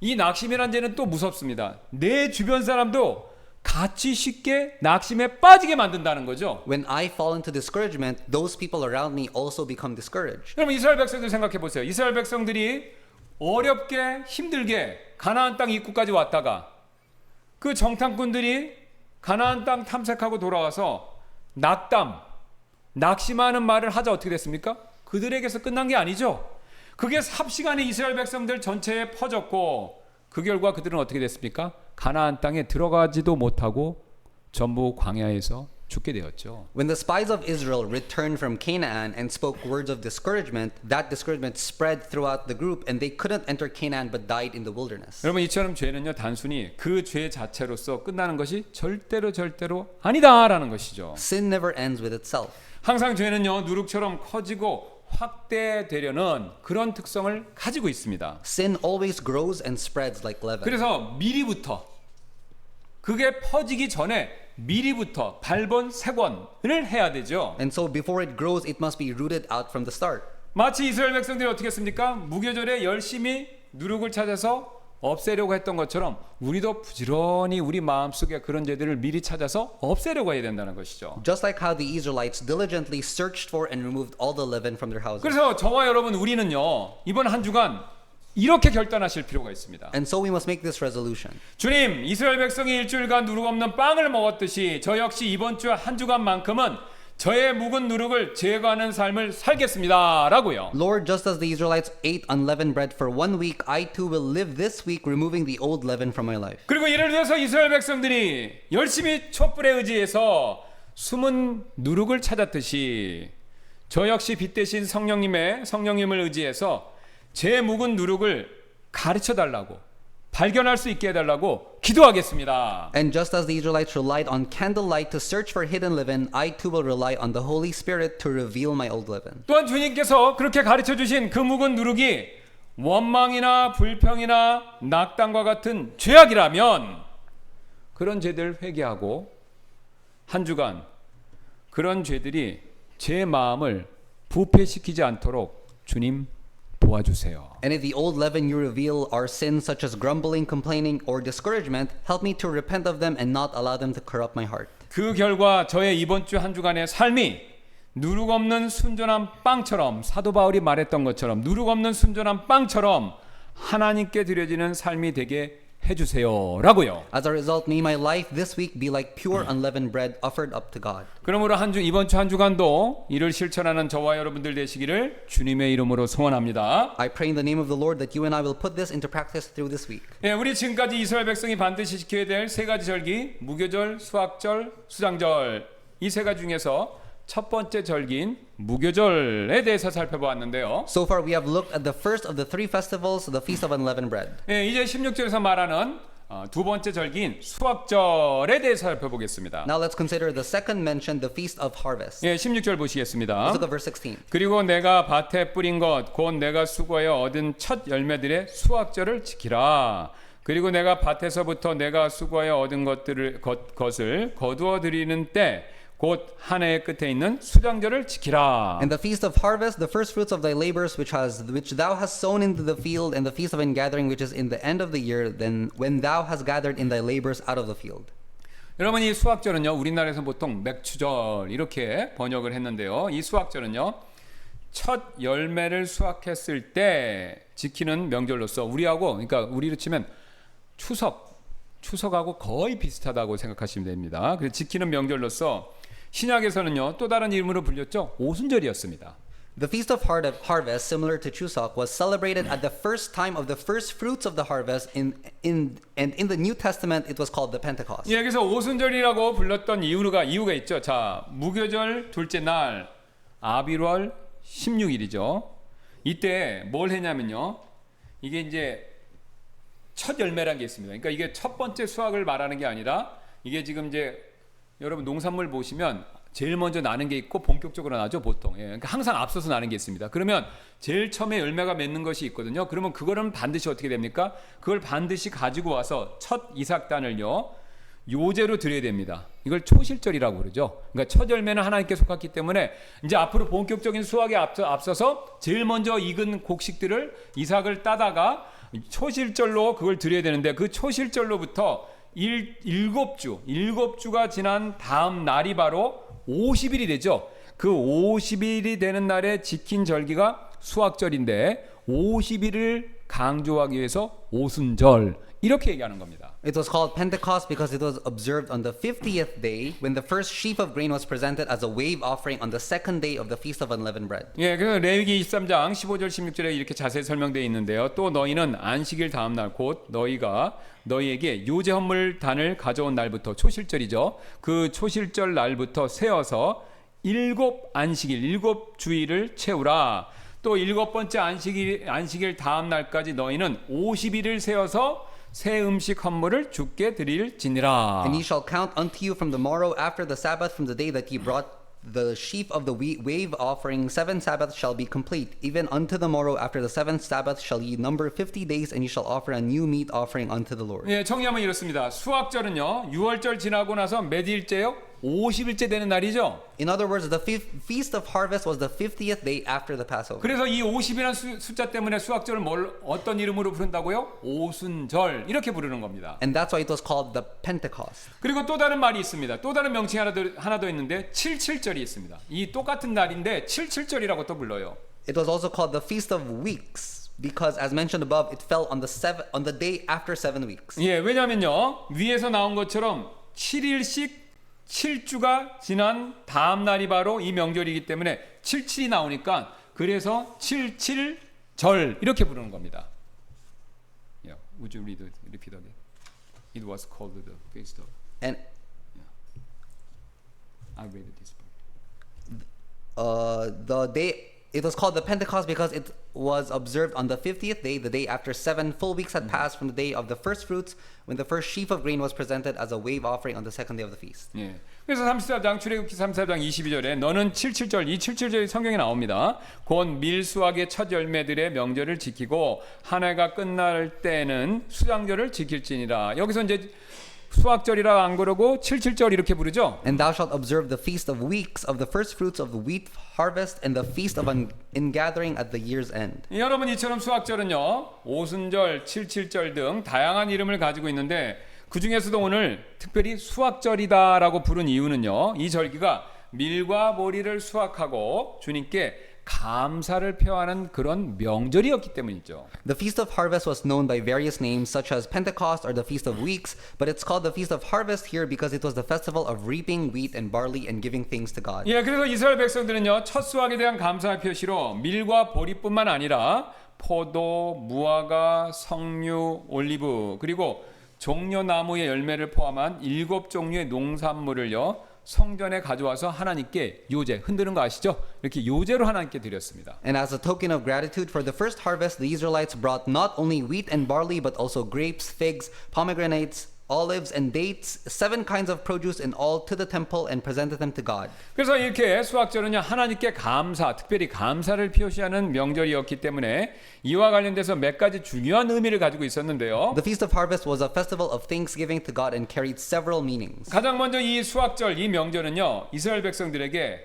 이 낙심이란 죄는 또 무섭습니다. 내 주변 사람도 같이 쉽게 낙심에 빠지게 만든다는 거죠. When I fall into discouragement, those people around me also become discouraged. 여러분 이스라엘 백성들 생각해 보세요. 이스라엘 백성들이 어렵게 힘들게 가나안 땅 입구까지 왔다가 그 정탐꾼들이 가나안 땅 탐색하고 돌아와서 낙심하는 말을 하자 어떻게 됐습니까? 그들에게서 끝난 게 아니죠. 그게 삽시간에 이스라엘 백성들 전체에 퍼졌고 그 결과 그들은 어떻게 됐습니까? 가나안 땅에 들어가지도 못하고 전부 광야에서 죽게 되었죠. When the spies of Israel returned from Canaan and spoke words of discouragement, that discouragement spread throughout the group and they couldn't enter Canaan but died in the wilderness. 여러분 이처럼 죄는요 단순히 그 죄 자체로서 끝나는 것이 절대로 아니다라는 것이죠. Sin never ends with itself. 항상 죄는요 누룩처럼 커지고 확대되려는 그런 특성을 가지고 있습니다. Sin always grows and spreads like leaven. 그래서 미리부터 그게 퍼지기 전에 미리부터 발본색원을 해야 되죠. And so before it grows, it must be rooted out from the start. 마치 이스라엘 백성들이 어떻게 했습니까? 무교절에 열심히 누룩을 찾아서 없애려고 했던 것처럼 우리도 부지런히 우리 마음속에 그런 죄들을 미리 찾아서 없애려고 해야 된다는 것이죠. Just like how the Israelites diligently searched for and removed all the leaven from their houses. 그래서 저와 여러분 우리는요 이번 한 주간 이렇게 결단하실 필요가 있습니다. And so we must make this resolution. 주님, 이스라엘 백성이 일주일간 누룩 없는 빵을 먹었듯이 저 역시 이번 주 한 주간만큼은 저의 묵은 누룩을 제거하는 삶을 살겠습니다. 라고요. Lord, just as the Israelites ate unleavened bread for 1 week, I too will live this week removing the old leaven from my life. 그리고 이를 위해서 이스라엘 백성들이 열심히 촛불에 의지해서 숨은 누룩을 찾았듯이 저 역시 빛 대신 성령님을 의지해서 제 묵은 누룩을 가르쳐 달라고 발견할 수 있게 해달라고 기도하겠습니다. And just as the Israelites relied on candlelight to search for hidden leaven, I too will rely on the Holy Spirit to reveal my old leaven. 또한 주님께서 그렇게 가르쳐 주신 그 묵은 누룩이 원망이나 불평이나 낙담과 같은 죄악이라면 그런 죄들 회개하고 한 주간 그런 죄들이 제 마음을 부패시키지 않도록 주님 도와주세요. And if the old leaven you reveal are sins such as grumbling, complaining, or discouragement, help me to repent of them and not allow them to corrupt my heart. 그 결과 저의 이번 주 한 주간의 삶이 누룩 없는 순전한 빵처럼 사도 바울이 말했던 것처럼 누룩 없는 순전한 빵처럼 하나님께 드려지는 삶이 되게 해주세요라고요. As a result, may my life this week be like pure unleavened bread offered up to God. 그러므로 이번 주 한 주간도 이를 실천하는 저와 여러분들 되시기를 주님의 이름으로 소원합니다. I pray in the name of the Lord that you and I will put this into practice through this week. 예, 우리 지금까지 이스라엘 백성이 반드시 지켜야 될 세 가지 절기, 무교절, 수학절, 수장절 이 세 가지 중에서 첫 번째 절기인 무교절에 대해서 살펴보았는데요. So far, we have looked at the first of the 3 festivals, the Feast of Unleavened Bread. 예, 이제 16절에서 말하는 두 번째 절기인 수학절에 대해서 살펴보겠습니다. Now let's consider the second mentioned, the Feast of Harvest. 예, 16절 보시겠습니다. Let's look at verse 16. 그리고 내가 밭에 뿌린 것 곧 내가 수고하여 얻은 첫 열매들의 수학절을 지키라. 그리고 내가 밭에서부터 내가 수고하여 얻은 것을 거두어 드리는 때 곧 한 해의 끝에 있는 수장절을 지키라. And the feast of harvest, the first fruits of thy labors which thou hast sown into the field, and the feast of ingathering which is in the end of the year, then when thou hast gathered in thy labors out of the field. 여러분 이 수학절은요 우리나라에서 보통 맥추절 이렇게 번역을 했는데요. 이 수학절은요 첫 열매를 수확했을 때 지키는 명절로서 그러니까 우리로 치면 추석하고 거의 비슷하다고 생각하시면 됩니다. 그래서 지키는 명절로서 신약에서는요 또 다른 이름으로 불렸죠. 오순절이었습니다. The feast of harvest, similar to Chuseok, was celebrated at the first time of the first fruits of the harvest. And in the New Testament, it was called the Pentecost. 예, 그래서 오순절이라고 불렀던 이유가 있죠. 자, 무교절 둘째 날 아비월 16일이죠. 이때 뭘 했냐면요. 이게 이제 첫 열매라는 게 있습니다. 그러니까 이게 첫 번째 수확을 말하는 게 아니라 이게 지금 이제 여러분 농산물 보시면 제일 먼저 나는 게 있고 본격적으로 나죠 보통. 예, 그러니까 항상 앞서서 나는 게 있습니다. 그러면 제일 처음에 열매가 맺는 것이 있거든요. 그러면 그거는 반드시 어떻게 됩니까? 그걸 반드시 가지고 와서 첫 이삭단을요 요제로 드려야 됩니다. 이걸 초실절이라고 그러죠. 그러니까 첫 열매는 하나님께 속했기 때문에 이제 앞으로 본격적인 수확에 앞서서 제일 먼저 익은 곡식들을 이삭을 따다가 초실절로 그걸 드려야 되는데 그 초실절로부터 7주가 지난 다음 날이 바로 50일이 되죠. 그 50일이 되는 날에 지킨 절기가 수학절인데 50일을 강조하기 위해서 오순절 이렇게 얘기하는 겁니다. It was called Pentecost because it was observed on the 50th day when the first sheaf of grain was presented as a wave offering on the second day of the Feast of Unleavened Bread. 예, 그래서 레위기 23장 15절 16절에 이렇게 자세히 설명되어 있는데요. 또 너희는 안식일 다음 날 곧 너희가 너희에게 요제 헌물 단을 가져온 날부터 초실절이죠. 그 초실절 날부터 세어서 7안식일 7주일을 채우라. 또 7번째 안식일 다음 날까지 너희는 50일을 세어서 새 음식 헌물을 주께 드릴지니라. And ye shall count unto you from the morrow after the Sabbath, from the day that ye brought the sheaf of the wave offering. 7 Sabbaths shall be complete. Even unto the morrow after the 7th Sabbath shall ye number 50 days, and ye shall offer a new meat offering unto the Lord. 예, 정리하면 이렇습니다. 수학절은요. 6월절 지나고 나서 몇 일째요? 50일째 되는 날이죠. In other words, the Feast of Harvest was the 50th day after the Passover. 그래서 이 50이라는 숫자 때문에 수학절을 어떤 이름으로 부른다고요? 오순절 이렇게 부르는 겁니다. And that's why it was called the Pentecost. 그리고 또 다른 말이 있습니다. 또 다른 명칭이 하나 더 있는데 77절이 있습니다. 이 똑같은 날인데 77절이라고 또 불러요. It was also called the Feast of Weeks because, as mentioned above, it fell on the day after 7 weeks. 예, 왜냐면요. 위에서 나온 것처럼 7일씩 7주가 지난 다음 날이 바로 이 명절이기 때문에 77이 나오니까 그래서 77절 이렇게 부르는 겁니다. Yeah, would you repeat again? It was called the feast of. And I read this part. the day it was called the Pentecost because it was observed on the 50th day, the day after 7 full weeks had passed from the day of the first fruits, when the first sheaf of grain was presented as a wave offering on the second day of the feast. 예. 그래서 34장 출애굽기 34장 22절에 너는 77절 이 77절이 성경에 나옵니다. 곧 밀수확의 첫 열매들의 명절을 지키고 한 해가 끝날 때는 수장절을 지킬지니라. 여기서 이제 수확절이라 안 그러고 77절 이렇게 부르죠. And thou shalt observe the feast of weeks of the first fruits of the wheat harvest and the feast of ingathering at the year's end. 여러분 이처럼 수확절은요. 오순절, 77절 등 다양한 이름을 가지고 있는데 그 중에서도 오늘 특별히 수확절이다라고 부른 이유는요. 이 절기가 밀과 보리를 수확하고 주님께 감사를 표하는 그런 명절이었기 때문이죠. The Feast of Harvest was known by various names such as Pentecost or the Feast of Weeks, but it's called the Feast of Harvest here because it was the festival of reaping wheat and barley and giving thanks to God. 예, 그래서 이스라엘 백성들은요. 첫 수확에 대한 감사의 표시로 밀과 보리뿐만 아니라 포도, 무화과, 석류, 올리브 그리고 종려나무의 열매를 포함한 7종류의 농산물을요. 성전에 가져와서 하나님께 요제 흔드는 거 아시죠? 이렇게 요제로 하나님께 드렸습니다. And as a token of gratitude for the first harvest, the Israelites brought not only wheat and barley, but also grapes, figs, pomegranates, olives, and dates, 7 kinds of produce in all to the temple and presented them to God. 그래서 이렇게 수확절은요 하나님께 감사, 특별히 감사를 표시하는 명절이었기 때문에 이와 관련돼서 몇 가지 중요한 의미를 가지고 있었는데요. The Feast of Harvest was a festival of thanksgiving to God and carried several meanings. 가장 먼저 이 수확절, 이 명절은요 이스라엘 백성들에게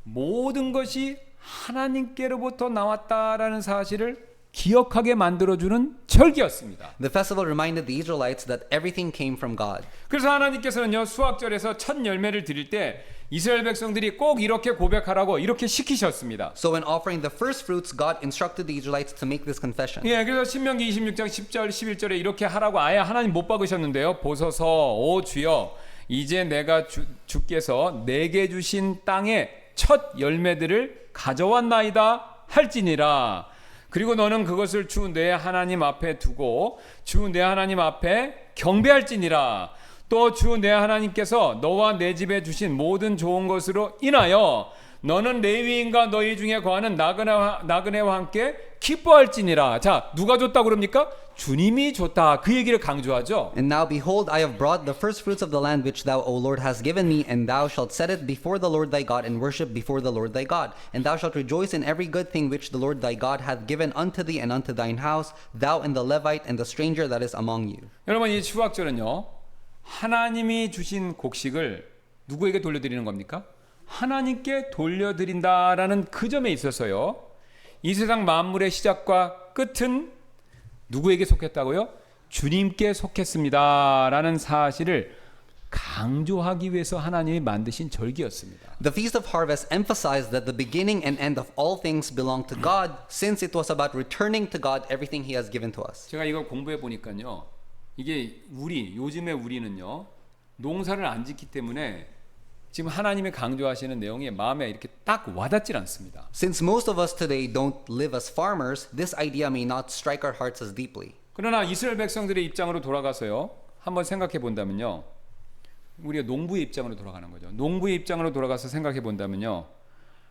모든 것이 하나님께로부터 나왔다라는 사실을 기억하게 만들어주는 절기였습니다. The festival reminded the Israelites that everything came from God. 그래서 하나님께서는요 수확절에서 첫 열매를 드릴 때 이스라엘 백성들이 꼭 이렇게 고백하라고 이렇게 시키셨습니다. So when offering the first fruits, God instructed the Israelites to make this confession. 예, 그래서 신명기 26장 10절 11절에 이렇게 하라고 아예 하나님 못 박으셨는데요. 보소서 오 주여 이제 내가 주께서 내게 주신 땅의 첫 열매들을 가져왔나이다 할지니라. 그리고 너는 그것을 주 내 하나님 앞에 두고 주 내 하나님 앞에 경배할지니라. 또 주 내 하나님께서 너와 내 집에 주신 모든 좋은 것으로 인하여 너는 레위인과 너희 중에 거하는 나그네와 함께 기뻐할지니라. 자, 누가 줬다고 그럽니까? 주님이 줬다. 그 얘기를 강조하죠. And now behold, I have brought the first fruits of the land which thou, O Lord, hast given me, and thou shalt set it before the Lord thy God, and worship before the Lord thy God. And thou shalt rejoice in every good thing which the Lord thy God hath given unto thee and unto thine house, thou and the Levite and the stranger that is among you. 여러분 이 수확절은요. 하나님이 주신 곡식을 누구에게 돌려드리는 겁니까? 하나님께 돌려드린다라는 그 점에 있어서요. 이 세상 만물의 시작과 끝은 누구에게 속했다고요? 주님께 속했습니다라는 사실을 강조하기 위해서 하나님이 만드신 절기였습니다. The Feast of Harvest emphasized that the beginning and end of all things belong to God, since it was about returning to God everything He has given to us. 제가 이걸 공부해 보니까요. 이게 요즘의 우리는요. 농사를 안 짓기 때문에 지금 하나님이 강조하시는 내용이 마음에 이렇게 딱 와닿질 않습니다. Since most of us today don't live as farmers, this idea may not strike our hearts as deeply. 그러나 이스라엘 백성들의 입장으로 돌아가서요. 한번 생각해 본다면요. 우리가 농부의 입장으로 돌아가는 거죠. 농부의 입장으로 돌아가서 생각해 본다면요.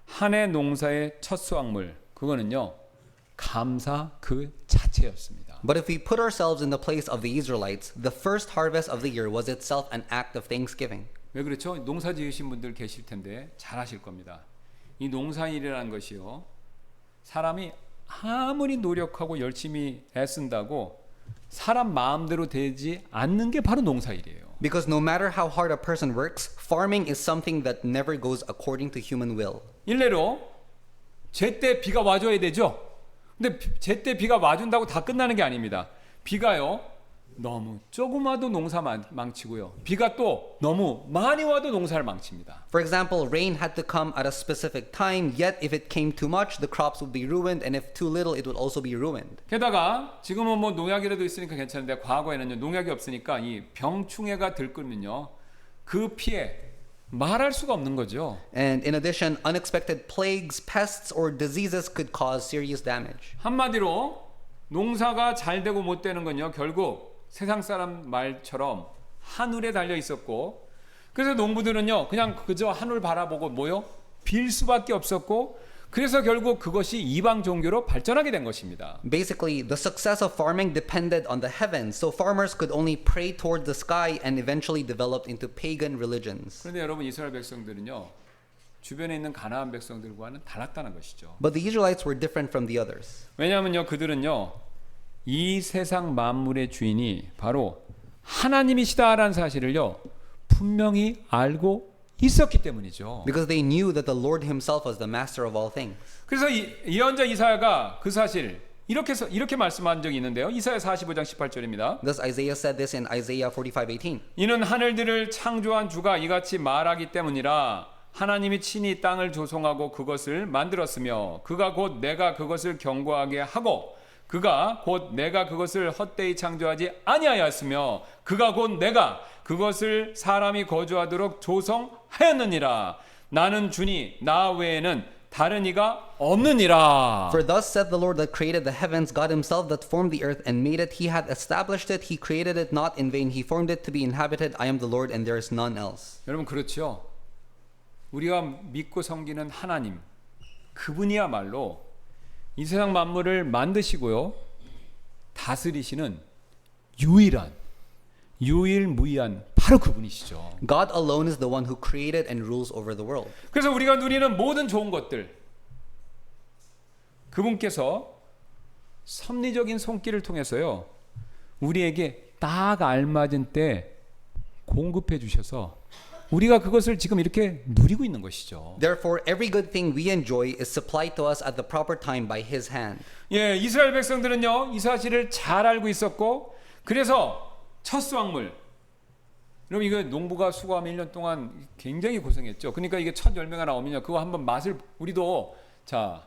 한 해 농사의 첫 수확물 그거는요. 감사 그 자체였습니다. But if we put ourselves in the place of the Israelites, the first harvest of the year was itself an act of thanksgiving. 왜 그렇죠? 농사 지으신 분들 계실 텐데 잘 아실 겁니다. 이 농사일이라는 것이요. 사람이 아무리 노력하고 열심히 애쓴다고 사람 마음대로 되지 않는 게 바로 농사일이에요. Because no matter how hard a person works, farming is something that never goes according to human will. 일례로 제때 비가 와줘야 되죠. 근데 제때 비가 와준다고 다 끝나는 게 아닙니다. 비가요 너무 조금 와도 농사 망치고요. 비가 또 너무 많이 와도 농사를 망칩니다. For example, rain had to come at a specific time, yet if it came too much, the crops would be ruined, and if too little, it would also be ruined. 게다가 지금은 뭐 농약이라도 있으니까 괜찮은데 과거에는요 농약이 없으니까 이 병충해가 들끓면요 그 피해 말할 수가 없는 거죠. And in addition, unexpected plagues, pests, or diseases could cause serious damage. 한마디로 농사가 잘 되고 못 되는 건요 결국 세상 사람 말처럼 하늘에 달려 있었고 그래서 농부들은요 그냥 그저 하늘 바라보고 뭐요? 빌 수밖에 없었고 그래서 결국 그것이 이방 종교로 발전하게 된 것입니다. Basically, the success of farming depended on the heavens, so farmers could only pray toward the sky and eventually developed into pagan religions. 그런데 여러분 이스라엘 백성들은요 주변에 있는 가나안 백성들과는 달랐다는 것이죠. But the Israelites were different from the others. 왜냐하면요 그들은요 이 세상 만물의 주인이 바로 하나님이시다라는 사실을요 분명히 알고 있었기 때문이죠. Because they knew that the Lord Himself was the master of all things. 그래서 예언자 이사야가 그 사실 이렇게 말씀한 적이 있는데요. 이사야 45장 18절입니다. Thus Isaiah said this in Isaiah 45:18. 이는 하늘들을 창조한 주가 이같이 말하기 때문이라 하나님이 친히 땅을 조성하고 그것을 만들었으며 그가 곧 내가 그것을 견고하게 하고 그가 곧 내가 그것을 헛되이 창조하지 아니하였으며 그가 곧 내가 그것을 사람이 거주하도록 조성하였느니라. 나는 주니 나 외에는 다른 이가 없느니라. For thus said the Lord that created the heavens, God Himself that formed the earth and made it. He hath established it. He created it not in vain. He formed it to be inhabited. I am the Lord and there is none else. 여러분 그렇죠. 우리가 믿고 섬기는 하나님 그분이야말로 이 세상 만물을 만드시고요 다스리시는 유일무이한 바로 그분이시죠. God alone is the one who created and rules over the world. 그래서 우리가 누리는 모든 좋은 것들 그분께서 섭리적인 손길을 통해서요 우리에게 딱 알맞은 때 공급해 주셔서 우리가 그것을 지금 이렇게 누리고 있는 것이죠. Therefore, every good thing we enjoy is supplied to us at the proper time by His hand. 예, 이스라엘 백성들은요 이 사실을 잘 알고 있었고 그래서 첫 수확물 그럼 이거 농부가 수고하면 1년 동안 굉장히 고생했죠. 그러니까 이게 첫 열매가 나오면요 그거 한번 맛을 우리도 자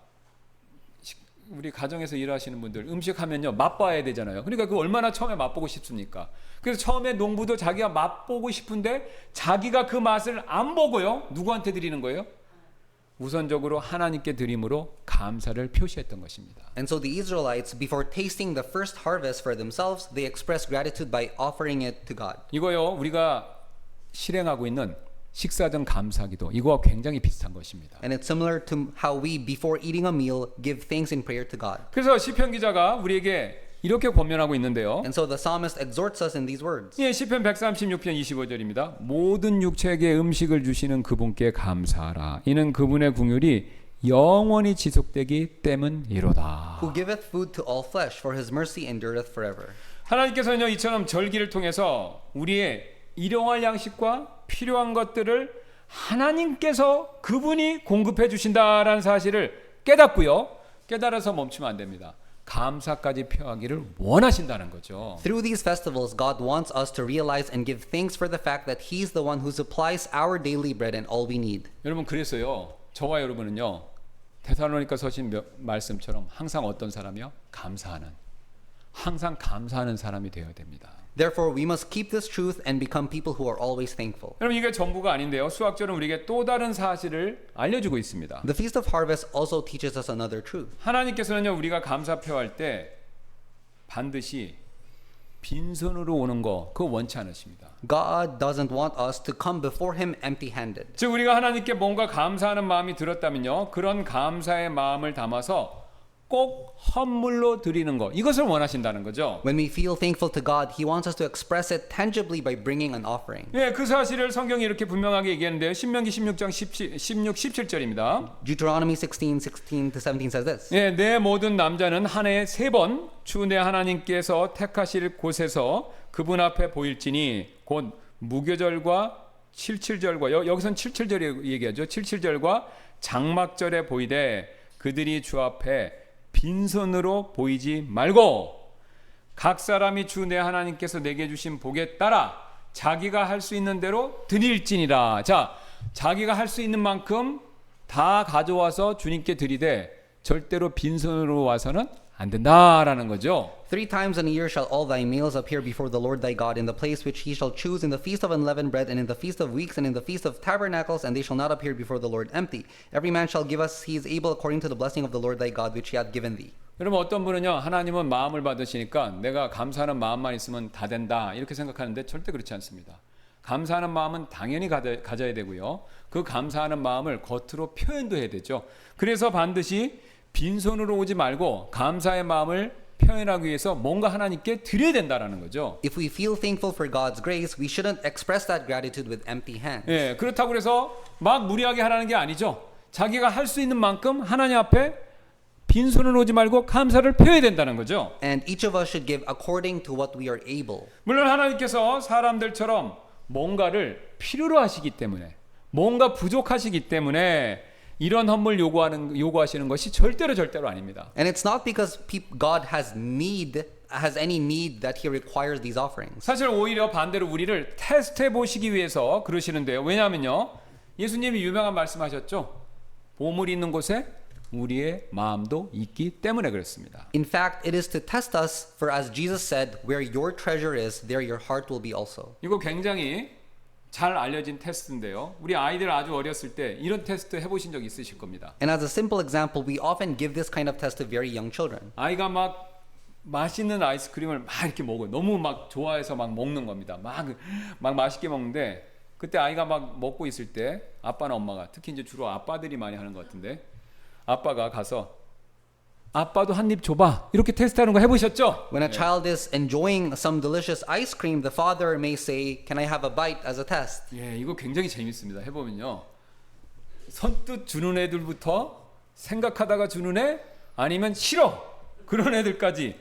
우리 가정에서 일하시는 분들 음식하면요 맛봐야 되잖아요. 그러니까 그 얼마나 처음에 맛보고 싶습니까? 그래서 처음에 농부도 자기가 맛보고 싶은데 자기가 그 맛을 안 보고요 누구한테 드리는 거예요? 우선적으로 하나님께 드림으로 감사를 표시했던 것입니다. And so the Israelites, before tasting the first harvest for themselves, they expressed gratitude by offering it to God. 이거요 우리가 실행하고 있는 식사전 감사기도 이거와 굉장히 비슷한 것입니다. And it's similar to how we, before eating a meal, give thanks in prayer to God. 그래서 시편 기자가 우리에게 이렇게 권면하고 있는데요. And so the psalmist exhorts us in these words. 예, 시편 136편 25절입니다. 모든 육체에게 음식을 주시는 그분께 감사하라. 이는 그분의 긍휼이 영원히 지속되기 때문이로다. Who giveth food to all flesh, for His mercy endureth forever. 하나님께서는요 이처럼 절기를 통해서 우리의 일용할 양식과 필요한 것들을 하나님께서 그분이 공급해 주신다라는 사실을 깨닫고요. 깨달아서 멈추면 안 됩니다. 감사까지 표하기를 원하신다는 거죠. Through these festivals, God wants us to realize and give thanks for the fact that He's the one who supplies our daily bread and all we need. 여러분 그래서요. 저와 여러분은요. 데살로니가 서신 말씀처럼 항상 어떤 사람이요? 항상 감사하는 사람이 되어야 됩니다. Therefore, we must keep this truth and become people who are always thankful. 여러분 이게 전부가 아닌데요. 수학절은 우리에게 또 다른 사실을 알려주고 있습니다. The Feast of Harvest also teaches us another truth. 하나님께서는요. 우리가 감사 표할 때 반드시 빈손으로 오는 거 그거 원치 않으십니다. God doesn't want us to come before Him empty-handed. 즉 우리가 하나님께 뭔가 감사하는 마음이 들었다면요. 그런 감사의 마음을 담아서 꼭 헌물로 드리는 거 이것을 원하신다는 거죠. When we feel thankful to God, He wants us to express it tangibly by bringing an offering. 예, 그 사실을 성경이 이렇게 분명하게 얘기하는데요. 신명기 16장 16, 17절입니다. Deuteronomy 16:16 to 17 says this. 예, 내 모든 남자는 한 해에 3번 주 내 하나님께서 택하실 곳에서 그분 앞에 보일지니 곧 무교절과 77절과 여기선 77절이 얘기하죠. 77절과 장막절에 보이되 그들이 주 앞에 빈손으로 보이지 말고 각 사람이 주 내 하나님께서 내게 주신 복에 따라 자기가 할 수 있는 대로 드릴지니라. 자, 자기가 할 수 있는 만큼 다 가져와서 주님께 드리되 절대로 빈손으로 와서는 안 된다라는 거죠. 3 times in a year shall all thy males appear before the Lord thy God in the place which he shall choose, in the feast of unleavened bread, and in the feast of weeks, and in the feast of tabernacles, and they shall not appear before the Lord empty. Every man shall give us he is able according to the blessing of the Lord thy God which he hath given thee. 여러분 어떤 분은요 하나님은 마음을 받으시니까 내가 감사하는 마음만 있으면 다 된다 이렇게 생각하는데 절대 그렇지 않습니다. 감사하는 마음은 당연히 가져야 되고요. 그 감사하는 마음을 겉으로 표현도 해야 되죠. 그래서 반드시 빈손으로 오지 말고 감사의 마음을 표현하기 위해서 뭔가 하나님께 드려야 된다라는 거죠. If we feel thankful for God's grace, we shouldn't express that gratitude with empty hands. 예, 그렇다고 해서 막 무리하게 하라는 게 아니죠. 자기가 할 수 있는 만큼 하나님 앞에 빈손으로 오지 말고 감사를 표해야 된다는 거죠. And each of us should give according to what we are able. 물론 하나님께서 사람들처럼 뭔가를 필요로 하시기 때문에 뭔가 부족하시기 때문에 이런 헌물 요구하시는 것이 절대로 아닙니다. And it's not because God has any need that He requires these offerings. 사실 오히려 반대로 우리를 테스트해 보시기 위해서 그러시는데요. 왜냐하면요. 예수님이 유명한 말씀하셨죠. 보물이 있는 곳에 우리의 마음도 있기 때문에 그렇습니다. In fact, it is to test us, for as Jesus said, where your treasure is, there your heart will be also. 이거 굉장히 잘 알려진 테스트인데요. 우리 아이들 아주 어렸을 때 이런 테스트 해보신 적 있으실 겁니다. And as a simple example, we often give this kind of test to very young children. 아이가 막 맛있는 아이스크림을 막 이렇게 먹어요. 너무 막 좋아해서 막 먹는 겁니다. 막 맛있게 먹는데 그때 아이가 막 먹고 있을 때 아빠나 엄마가 특히 이제 주로 아빠들이 많이 하는 것 같은데 아빠가 가서 아빠도 한 입 줘봐 이렇게 테스트하는 거 해보셨죠? When a child is enjoying some delicious ice cream, the father may say, "Can I have a bite?" as a test. 예, 이거 굉장히 재밌습니다. 해보면요. 선뜻 주는 애들부터 생각하다가 주는 애 아니면 싫어 그런 애들까지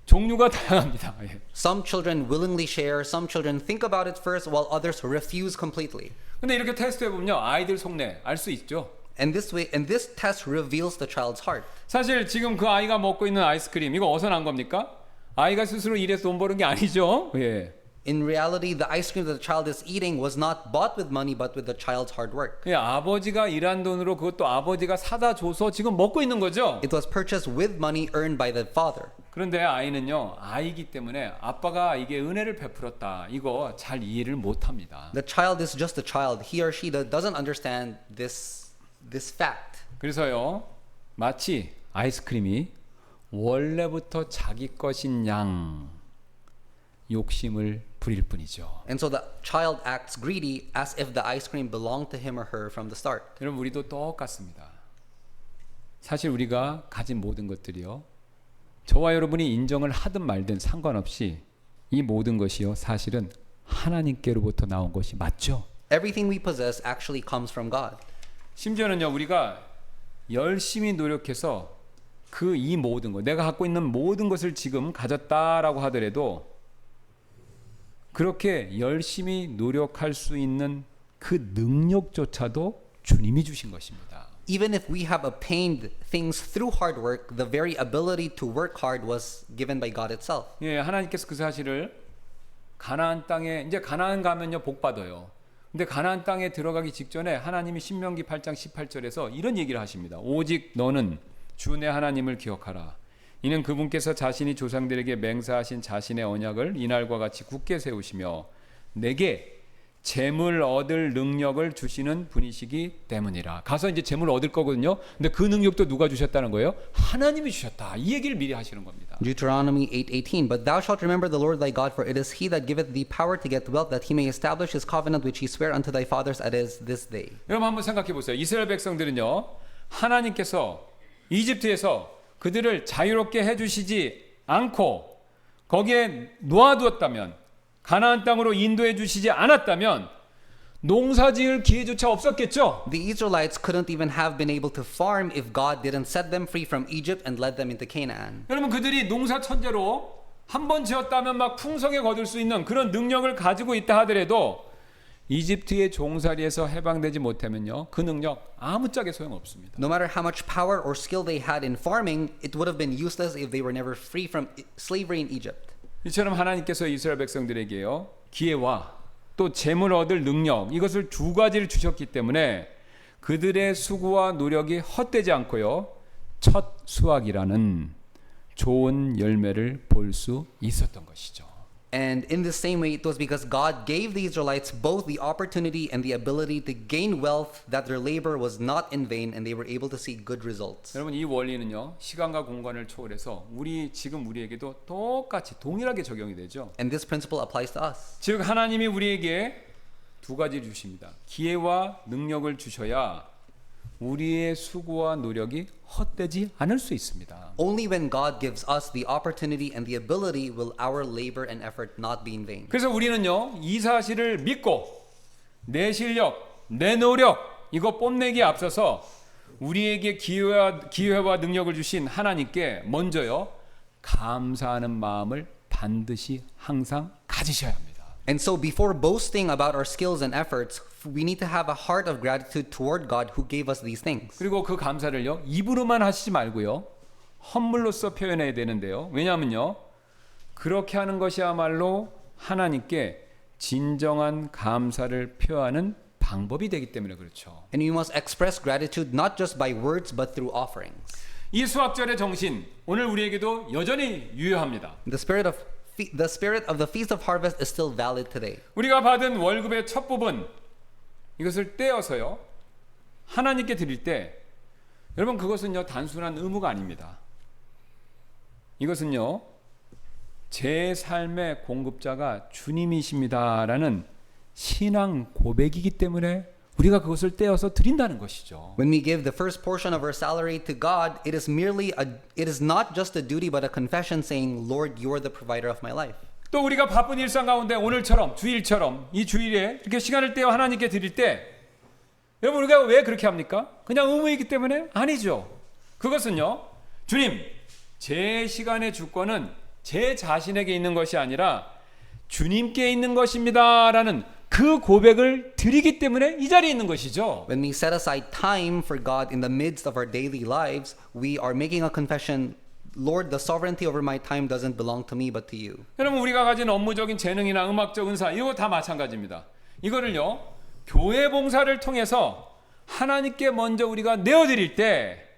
종류가 다양합니다. 예. Some children willingly share, some children think about it first, while others refuse completely. 근데 이렇게 테스트 해보면요. 아이들 속내 알 수 있죠. And this test reveals the child's heart. 사실 지금 그 아이가 먹고 있는 아이스크림 이거 어디서 난 겁니까? 아이가 스스로 일해서 돈 버는 게 아니죠. 예. In reality, the ice cream that the child is eating was not bought with money, but with the child's hard work. 예, 아버지가 일한 돈으로 그것도 아버지가 사다 줘서 지금 먹고 있는 거죠. It was purchased with money earned by the father. 그런데 아이는요, 아이기 때문에 아빠가 이게 은혜를 베풀었다. 이거 잘 이해를 못 합니다. The child is just a child. He or she doesn't understand this fact. 그래서요, 마치 아이스크림이 원래부터 자기 것인 양 욕심을 부릴 뿐이죠. And so the child acts greedy as if the ice cream belonged to him or her from the start. 여러분 우리도 똑같습니다. 사실 우리가 가진 모든 것들이요. 저와 여러분이 인정을 하든 말든 상관없이 이 모든 것이요. 사실은 하나님께로부터 나온 것이 맞죠. Everything we possess actually comes from God. 심지어는요. 우리가 열심히 노력해서 그 이 모든 것 내가 갖고 있는 모든 것을 지금 가졌다라고 하더라도 그렇게 열심히 노력할 수 있는 그 능력조차도 주님이 주신 것입니다. even if we have obtained things through hard work, the very ability to work hard was given by God itself. 예, 하나님께서 그 사실을 가나안 땅에 이제 가나안 가면요 복 받아요. 근데 가나안 땅에 들어가기 직전에 하나님이 신명기 8장 18절에서 이런 얘기를 하십니다. 오직 너는 주 내 하나님을 기억하라. 이는 그분께서 자신이 조상들에게 맹세하신 자신의 언약을 이날과 같이 굳게 세우시며 내게 재물 얻을 능력을 주시는 분이시기 때문이라. 가서 이제 재물 얻을 거거든요. 근데 그 능력도 누가 주셨다는 거예요? 하나님이 주셨다. 이 얘기를 미리 하시는 겁니다. Deuteronomy 8:18. But thou shalt remember the Lord thy God, for it is he that giveth thee power to get wealth, that he may establish his covenant which he sware unto thy fathers as is this day. 여러분 한번 생각해 보세요. 이스라엘 백성들은요. 하나님께서 이집트에서 그들을 자유롭게 해주시지 않고 거기에 놓아두었다면, 가나안 땅으로 인도해 주시지 않았다면 농사지을 기회조차 없었겠죠. The Israelites couldn't even have been able to farm if God didn't set them free from Egypt and led them into Canaan. 여러분 그들이 농사 천재로 한 번 지었다면 막 풍성에 거둘 수 있는 그런 능력을 가지고 있다 하더라도 이집트의 종살이에서 해방되지 못하면요 그 능력 아무짝에 소용없습니다. No matter how much power or skill they had in farming, it would have been useless if they were never free from slavery in Egypt. 이처럼 하나님께서 이스라엘 백성들에게요 기회와 또 재물 얻을 능력 이것을 두 가지를 주셨기 때문에 그들의 수고와 노력이 헛되지 않고요 첫 수확이라는 좋은 열매를 볼 수 있었던 것이죠. And in the same way, it was because God gave the Israelites both the opportunity and the ability to gain wealth that their labor was not in vain and they were able to see good results. 여러분 이 원리는요 시간과 공간을 초월해서 지금 우리에게도 똑같이 동일하게 적용이 되죠. And this principle applies to us. 즉 하나님이 우리에게 두 가지를 주십니다. 기회와 능력을 주셔야 우리의 수고와 노력이 헛되지 않을 수 있습니다. Only when God gives us the opportunity and the ability will our labor and effort not be in vain. 그래서 우리는요 이 사실을 믿고 내 실력, 내 노력 이거 뽐내기에 앞서서 우리에게 기회와 능력을 주신 하나님께 먼저요 감사하는 마음을 반드시 항상 가지셔야 합니다. And so before boasting about our skills and efforts, we need to have a heart of gratitude toward God who gave us these things. 그리고 그 감사를요 입으로만 하시지 말고요 헌물로써 표현해야 되는데요. 왜냐하면요 그렇게 하는 것이야말로 하나님께 진정한 감사를 표하는 방법이 되기 때문에 그렇죠. And we must express gratitude not just by words but through offerings. 이 수학절의 정신 오늘 우리에게도 여전히 유효합니다. The spirit of the Feast of Harvest is still valid today. 우리가 받은 월급의 첫 부분 이것을 떼어서요 하나님께 드릴 때 여러분 그것은요 단순한 의무가 아닙니다. 이것은요 제 삶의 공급자가 주님이십니다라는 신앙 고백이기 때문에 우리가 그것을 떼어서 드린다는 것이죠. When we give the first portion of our salary to God, it is not just a duty but a confession saying, Lord, you are the provider of my life. 또 우리가 바쁜 일상 가운데 오늘처럼 주일처럼 이 주일에 이렇게 시간을 떼어 하나님께 드릴 때 여러분 우리가 왜 그렇게 합니까? 그냥 의무이기 때문에? 아니죠. 그것은요 주님 제 시간의 주권은 제 자신에게 있는 것이 아니라 주님께 있는 것입니다라는 그 고백을 드리기 때문에 이 자리에 있는 것이죠. When we set aside time for God in the midst of our daily lives, we are making a confession, Lord, the sovereignty over my time doesn't belong to me but to you. 여러분 우리가 가진 업무적인 재능이나 음악적 은사 이거 다 마찬가지입니다. 이거를요 교회 봉사를 통해서 하나님께 먼저 우리가 내어드릴 때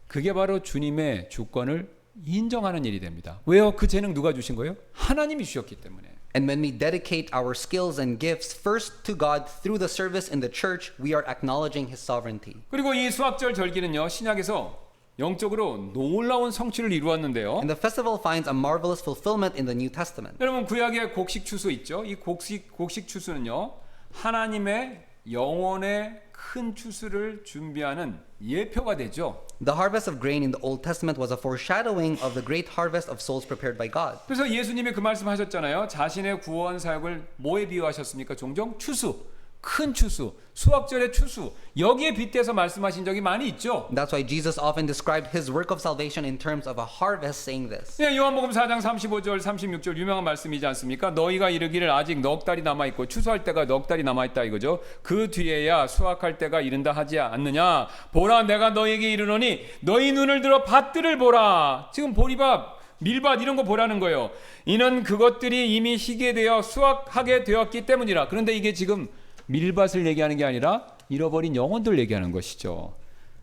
그게 바로 주님의 주권을 인정하는 일이 됩니다. 왜요? 그 재능 누가 주신 거예요? 하나님이 주셨기 때문에. And when we dedicate our skills and gifts first to God through the service in the church, we are acknowledging His sovereignty. 그리고 이 수학절 절기는요 신약에서 영적으로 놀라운 성취를 이루었는데요. And the festival finds a marvelous fulfillment in the New Testament. 여러분 구약의 곡식 추수 있죠? 이 곡식 추수는요 하나님의 영원의 큰 추수를 준비하는 예표가 되죠. The harvest of grain in the Old Testament was a foreshadowing of the great harvest of souls prepared by God. 그래서 예수님이 그 말씀하셨잖아요. 자신의 구원 사역을 뭐에 비유하셨습니까? 종종 추수, 큰 추수, 수확절의 추수, 여기에 빗대서 말씀하신 적이 많이 있죠. That's why Jesus often described his work of salvation in terms of a harvest, saying this. 네, 요한복음 4장 35절 36절 유명한 말씀이지 않습니까? 너희가 이르기를 아직 넉 달이 남아있고 추수할 때가 넉 달이 남아있다 이거죠. 그 뒤에야 수확할 때가 이른다 하지 않느냐. 보라 내가 너희에게 이르노니 너희 눈을 들어 밭들을 보라. 지금 보리밥 밀밭 이런 거 보라는 거예요. 이는 그것들이 이미 희게 되어 수확하게 되었기 때문이라. 그런데 이게 지금 밀밭을 얘기하는 게 아니라 잃어버린 영혼들 얘기하는 것이죠.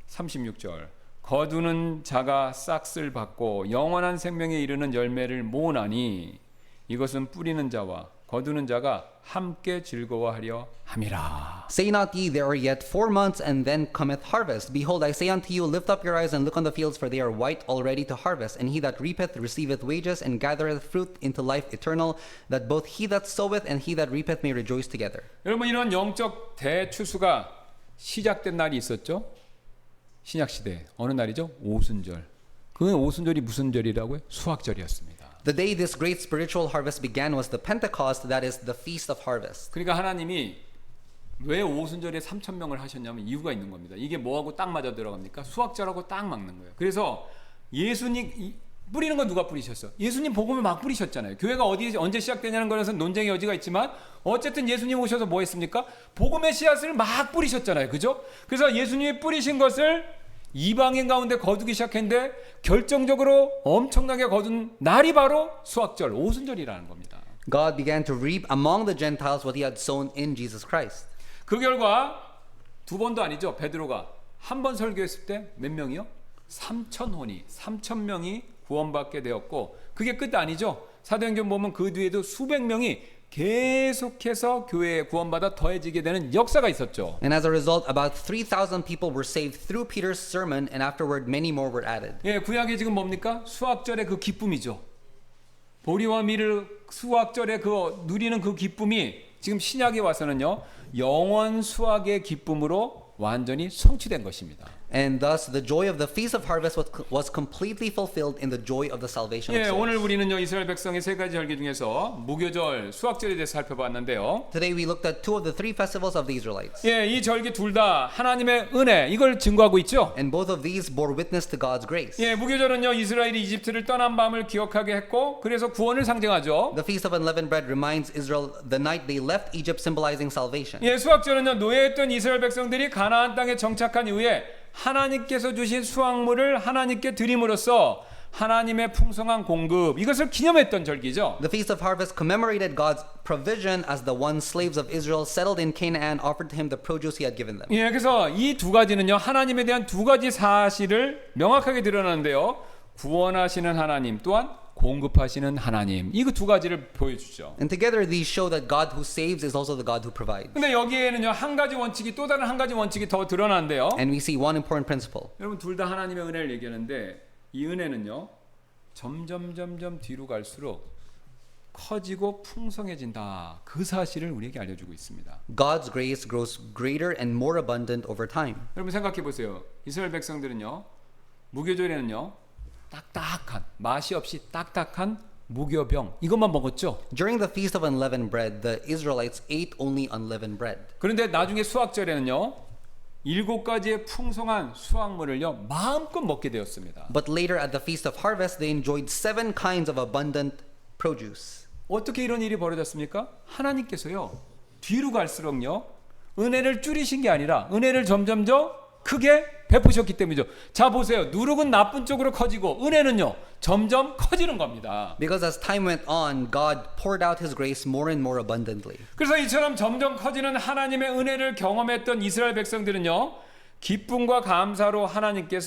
36절 거두는 자가 싹을 받고 영원한 생명에 이르는 열매를 모으나니 이것은 뿌리는 자와 거두는 자가 함께 즐거워하려 함이라. Say not ye, there are yet 4 months, and then cometh harvest. Behold, I say unto you, lift up your eyes and look on the fields, for they are white already to harvest. And he that reapeth receiveth wages, and gathereth fruit into life eternal, that both he that soweth and he that reapeth may rejoice together. 여러분 이런 영적 대추수가 시작된 날이 있었죠. 신약시대 어느 날이죠? 오순절. 그 오순절이 무슨 절이라고요? 수확절이었습니다. The day this great spiritual harvest began was the Pentecost, that is the feast of harvest. 그러니까 하나님이 왜 오순절에 3,000명을 하셨냐면 이유가 있는 겁니다. 이게 뭐하고 딱 맞아 들어갑니까? 수확절하고 딱 맞는 거예요. 그래서 예수님 뿌리는 건 누가 뿌리셨어? 예수님 복음을 막 뿌리셨잖아요. 교회가 언제 시작되냐는 것에서 논쟁의 여지가 있지만 어쨌든 예수님 오셔서 뭐 했습니까? 복음의 씨앗을 막 뿌리셨잖아요. 그죠? 그래서 예수님이 뿌리신 것을 이방인 가운데 거두기 시작했는데 결정적으로 엄청나게 거둔 날이 바로 수확절, 오순절이라는 겁니다. God began to reap among the Gentiles what he had sown in Jesus Christ. 그 결과 두 번도 아니죠. 베드로가 한 번 설교했을 때 몇 명이요? 3,000명이 구원받게 되었고 그게 끝 아니죠. 사도행전 보면 그 뒤에도 수백 명이 계속해서 교회에 구원받아 더해지게 되는 역사가 있었죠. And as a result, about 3,000 people were saved through Peter's sermon, and afterward many more were added. 예, 구약이 지금 뭡니까? 수확절의 그 기쁨이죠. 보리와 밀을 수확절에 그 누리는 그 기쁨이 지금 신약에 와서는요 영원 수확의 기쁨으로 완전히 성취된 것입니다. And thus the joy of the feast of harvest was completely fulfilled in the joy of the salvation of 예, souls. 오늘 우리는요 이스라엘 백성의 세 가지 절기 중에서 무교절, 수확절에 대해서 살펴봤는데요. Today we looked at 2 of the 3 festivals of the Israelites. 예, 이 절기 둘 다 하나님의 은혜 이걸 증거하고 있죠. And both of these bore witness to God's grace. 예, 무교절은요 이스라엘이 이집트를 떠난 밤을 기억하게 했고 그래서 구원을 상징하죠. The feast of unleavened bread reminds Israel the night they left Egypt, symbolizing salvation. 예, 수확절은요 노예했던 이스라엘 백성들이 가나안 땅에 정착한 이후에 하나님께서 주신 수확물을 하나님께 드림으로써 하나님의 풍성한 공급 이것을 기념했던 절기죠. The feast of harvest commemorated God's provision as the one slaves of Israel settled in Canaan offered to him the produce he had given them. 예, 그래서 이 두 가지는요 하나님에 대한 두 가지 사실을 명확하게 드러나는데요. 구원하시는 하나님 또한 공급하시는 하나님 이거 두 가지를 보여주죠. And together these show that God who saves is also the God who provides. 근데 여기에는요 한 가지 원칙이 또 다른 한 가지 원칙이 더 드러난대요. And we see one important principle. 여러분 둘 다 하나님의 은혜를 얘기하는데 이 은혜는요 점점 뒤로 갈수록 커지고 풍성해진다. 그 사실을 우리에게 알려주고 있습니다. God's grace grows greater and more abundant over time. 여러분 생각해 보세요. 이스라엘 백성들은요 무교절에는요 딱딱한 맛이 없이 딱딱한 무교병 이것만 먹었죠. During the feast of unleavened bread, the Israelites ate only unleavened bread. 그런데 나중에 수확절에는요 7가지의 풍성한 수확물을요 마음껏 먹게 되었습니다. But later at the feast of harvest, they enjoyed 7 kinds of abundant produce. 어떻게 이런 일이 벌어졌습니까? 하나님께서요 뒤로 갈수록요 은혜를 줄이신 게 아니라 은혜를 점점 더 크게 베푸셨기 때문이죠. 자 보세요. 누룩은 나쁜 쪽으로 커지고 은혜는요 점점 커지는 겁니다. Because as time went on, God poured out his grace more and more abundantly. 그래서 이처럼 점점 커지는 하나님의 은혜를 경험했던 이스라엘 백성들은요 기쁨과 감사로 하나님께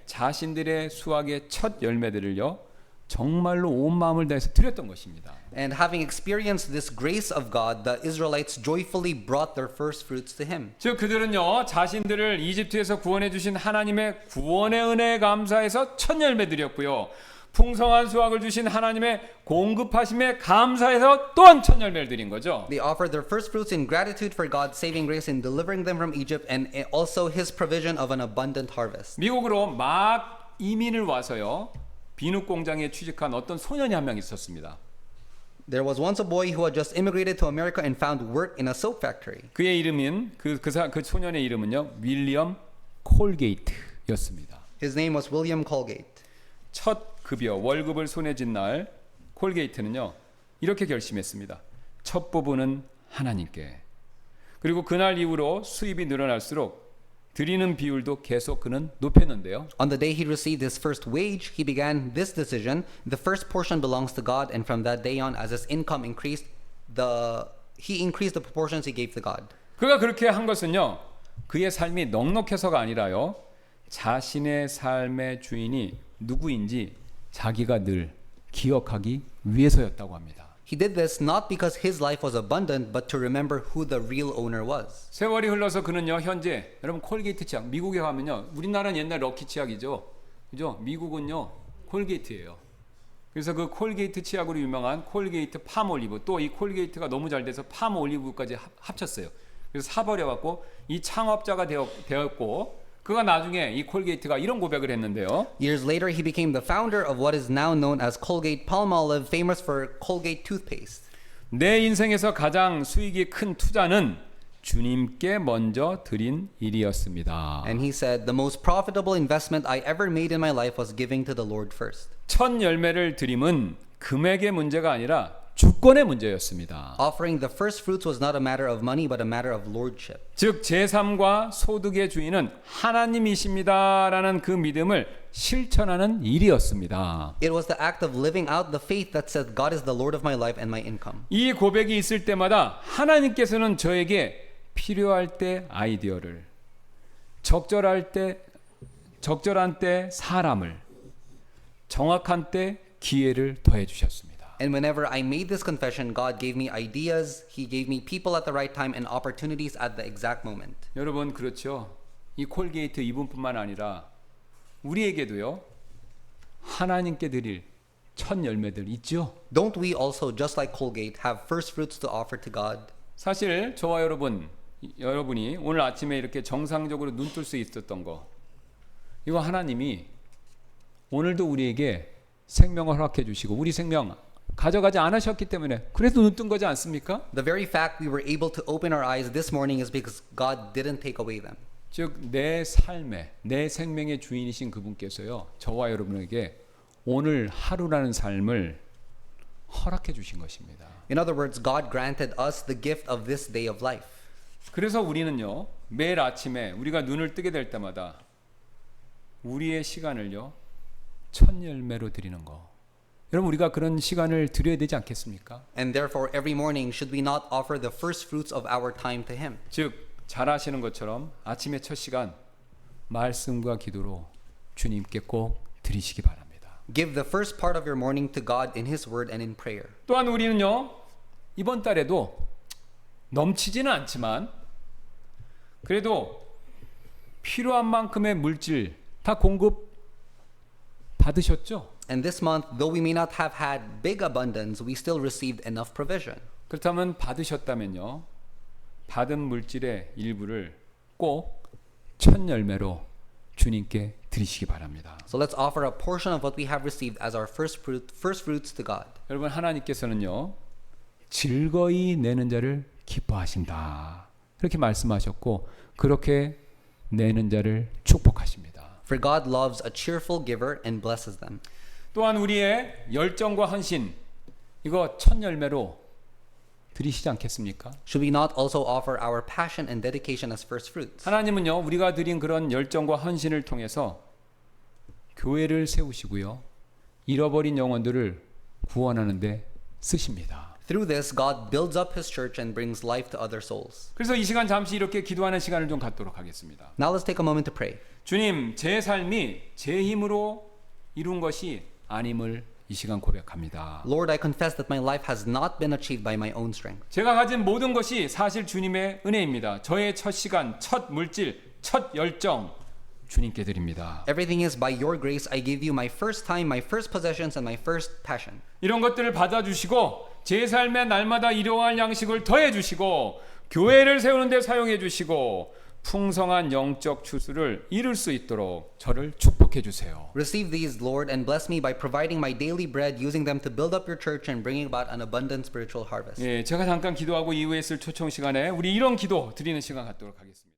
자신들의 수확의 첫 열매들을요 정말로 온 마음을 다해서 드렸던 것입니다. And having experienced this grace of God, the Israelites joyfully brought their first fruits to him. 즉 그들은요 자신들을 이집트에서 구원해 주신 하나님의 구원의 은혜에 감사해서 첫 열매 드렸고요. 풍성한 수확을 주신 하나님의 공급하심에 감사해서 또한 첫 열매를 드린 거죠. They offered their first fruits in gratitude for God's saving grace in delivering them from Egypt, and also his provision of an abundant harvest. 미국으로 막 이민을 와서요 비누 공장에 취직한 어떤 소년이 한 명 있었습니다. There was once a boy who had just immigrated to America and found work in a soap factory. 그의 이름은 그 소년의 이름은요 윌리엄 콜게이트였습니다. His name was William Colgate. 첫 급여 월급을 손에 쥔 날 콜게이트는요 이렇게 결심했습니다. 첫 부분은 하나님께. 그리고 그날 이후로 수입이 늘어날수록 드리는 비율도 계속 그는 높였는데요. On the day he received his first wage, he began this decision: the first portion belongs to God, and from that day on, as his income increased, he increased the proportions he gave to God. 그가 그렇게 한 것은요 그의 삶이 넉넉해서가 아니라요 자신의 삶의 주인이 누구인지 자기가 늘 기억하기 위해서였다고 합니다. He did this not because his life was abundant, but to remember who the real owner was. 세월이 흘러서 그는요 현재 여러분 콜게이트 치약 미국에 가면요 우리나라는 옛날 럭키 치약이죠, 그죠? 미국은요 콜게이트예요. 그래서 그 콜게이트 치약으로 유명한 콜게이트 팜올리브, 또 이 콜게이트가 너무 잘 돼서 팜올리브까지 합쳤어요. 그래서 사버려갖고 이 창업자가 되었고 그가 나중에 이 콜게이트가 이런 고백을 했는데요. Years later, he became the founder of what is now known as Colgate-Palmolive, famous for Colgate toothpaste. 내 인생에서 가장 수익이 큰 투자는 주님께 먼저 드린 일이었습니다. And he said, the most profitable investment I ever made in my life was giving to the Lord first. 첫 열매를 드림은 금액의 문제가 아니라 주권의 문제였습니다. Offering the first fruits was not a matter of money, but a matter of lordship. 즉 제3과 소득의 주인은 하나님이십니다라는 그 믿음을 실천하는 일이었습니다. It was the act of living out the faith that said, God is the Lord of my life and my income. 이 고백이 있을 때마다 하나님께서는 저에게 필요할 때 아이디어를, 적절한 때 사람을, 정확한 때 기회를 더해 주셨습니다. And whenever I made this confession, God gave me ideas, He gave me people at the right time and opportunities at the exact moment. 여러분 그렇죠. 이 콜게이트 이분뿐만 아니라 우리에게도요. 하나님께 드릴 첫 열매들 있죠. Don't we also, just like Colgate, have first fruits to offer to God? 사실 저와 여러분이 오늘 아침에 이렇게 정상적으로 눈 뜰 수 있었던 거, 이거 하나님이 오늘도 우리에게 생명을 허락해 주시고 우리 생명 가져가지 않으셨기 때문에 그래서 눈 뜬 거지 않습니까? The very fact we were able to open our eyes this morning is because God didn't take away them. 즉 내 삶의 내 생명의 주인이신 그분께서요 저와 여러분에게 오늘 하루라는 삶을 허락해 주신 것입니다. In other words, God granted us the gift of this day of life. 그래서 우리는요 매일 아침에 우리가 눈을 뜨게 될 때마다 우리의 시간을요 첫 열매로 드리는 거. 여러분 우리가 그런 시간을 드려야 되지 않겠습니까? And therefore, every morning, should we not offer the first fruits of our time to Him? 즉 잘 아시는 것처럼 아침의 첫 시간 말씀과 기도로 주님께 꼭 드리시기 바랍니다. Give the first part of your morning to God in His Word and in prayer. 또한 우리는요 이번 달에도 넘치지는 않지만 그래도 필요한 만큼의 물질 다 공급 받으셨죠? And this month, though we may not have had big abundance, we still received enough provision. 그렇다면 받으셨다면요 받은 물질의 일부를 꼭 첫 열매로 주님께 드리시기 바랍니다. So let's offer a portion of what we have received as our first fruits to God. 여러분 하나님께서는요 즐거이 내는 자를 기뻐하신다 그렇게 말씀하셨고 그렇게 내는 자를 축복하십니다. For God loves a cheerful giver and blesses them. 또한 우리의 열정과 헌신 이거 첫 열매로 드리시지 않겠습니까? Should we not also offer our passion and dedication as first fruits? 하나님은요 우리가 드린 그런 열정과 헌신을 통해서 교회를 세우시고요 잃어버린 영혼들을 구원하는 데 쓰십니다. Through this, God builds up His church and brings life to other souls. 그래서 이 시간 잠시 이렇게 기도하는 시간을 좀 갖도록 하겠습니다. Now let's take a moment to pray. 주님, 제 삶이 제 힘으로 이룬 것이 아님을 이 시간 고백합니다. Lord, I confess that my life has not been achieved by my own strength. 제가 가진 모든 것이 사실 주님의 은혜입니다. 저의 첫 시간, 첫 물질, 첫 열정 주님께 드립니다. Everything is by your grace. I give you my first time, my first possessions, and my first passion. 이런 것들을 받아주시고 제 삶에 날마다 일용할 양식을 더해주시고 교회를 세우는 데 사용해 주시고 풍성한 영적 추수를 이룰 수 있도록 저를 축복해 주세요. Receive these, Lord, and bless me by providing my daily bread, using them to build up your church and bringing about an abundant spiritual harvest. 예, 제가 잠깐 기도하고 이후에 쓸 초청 시간에 우리 이런 기도 드리는 시간 갖도록 하겠습니다.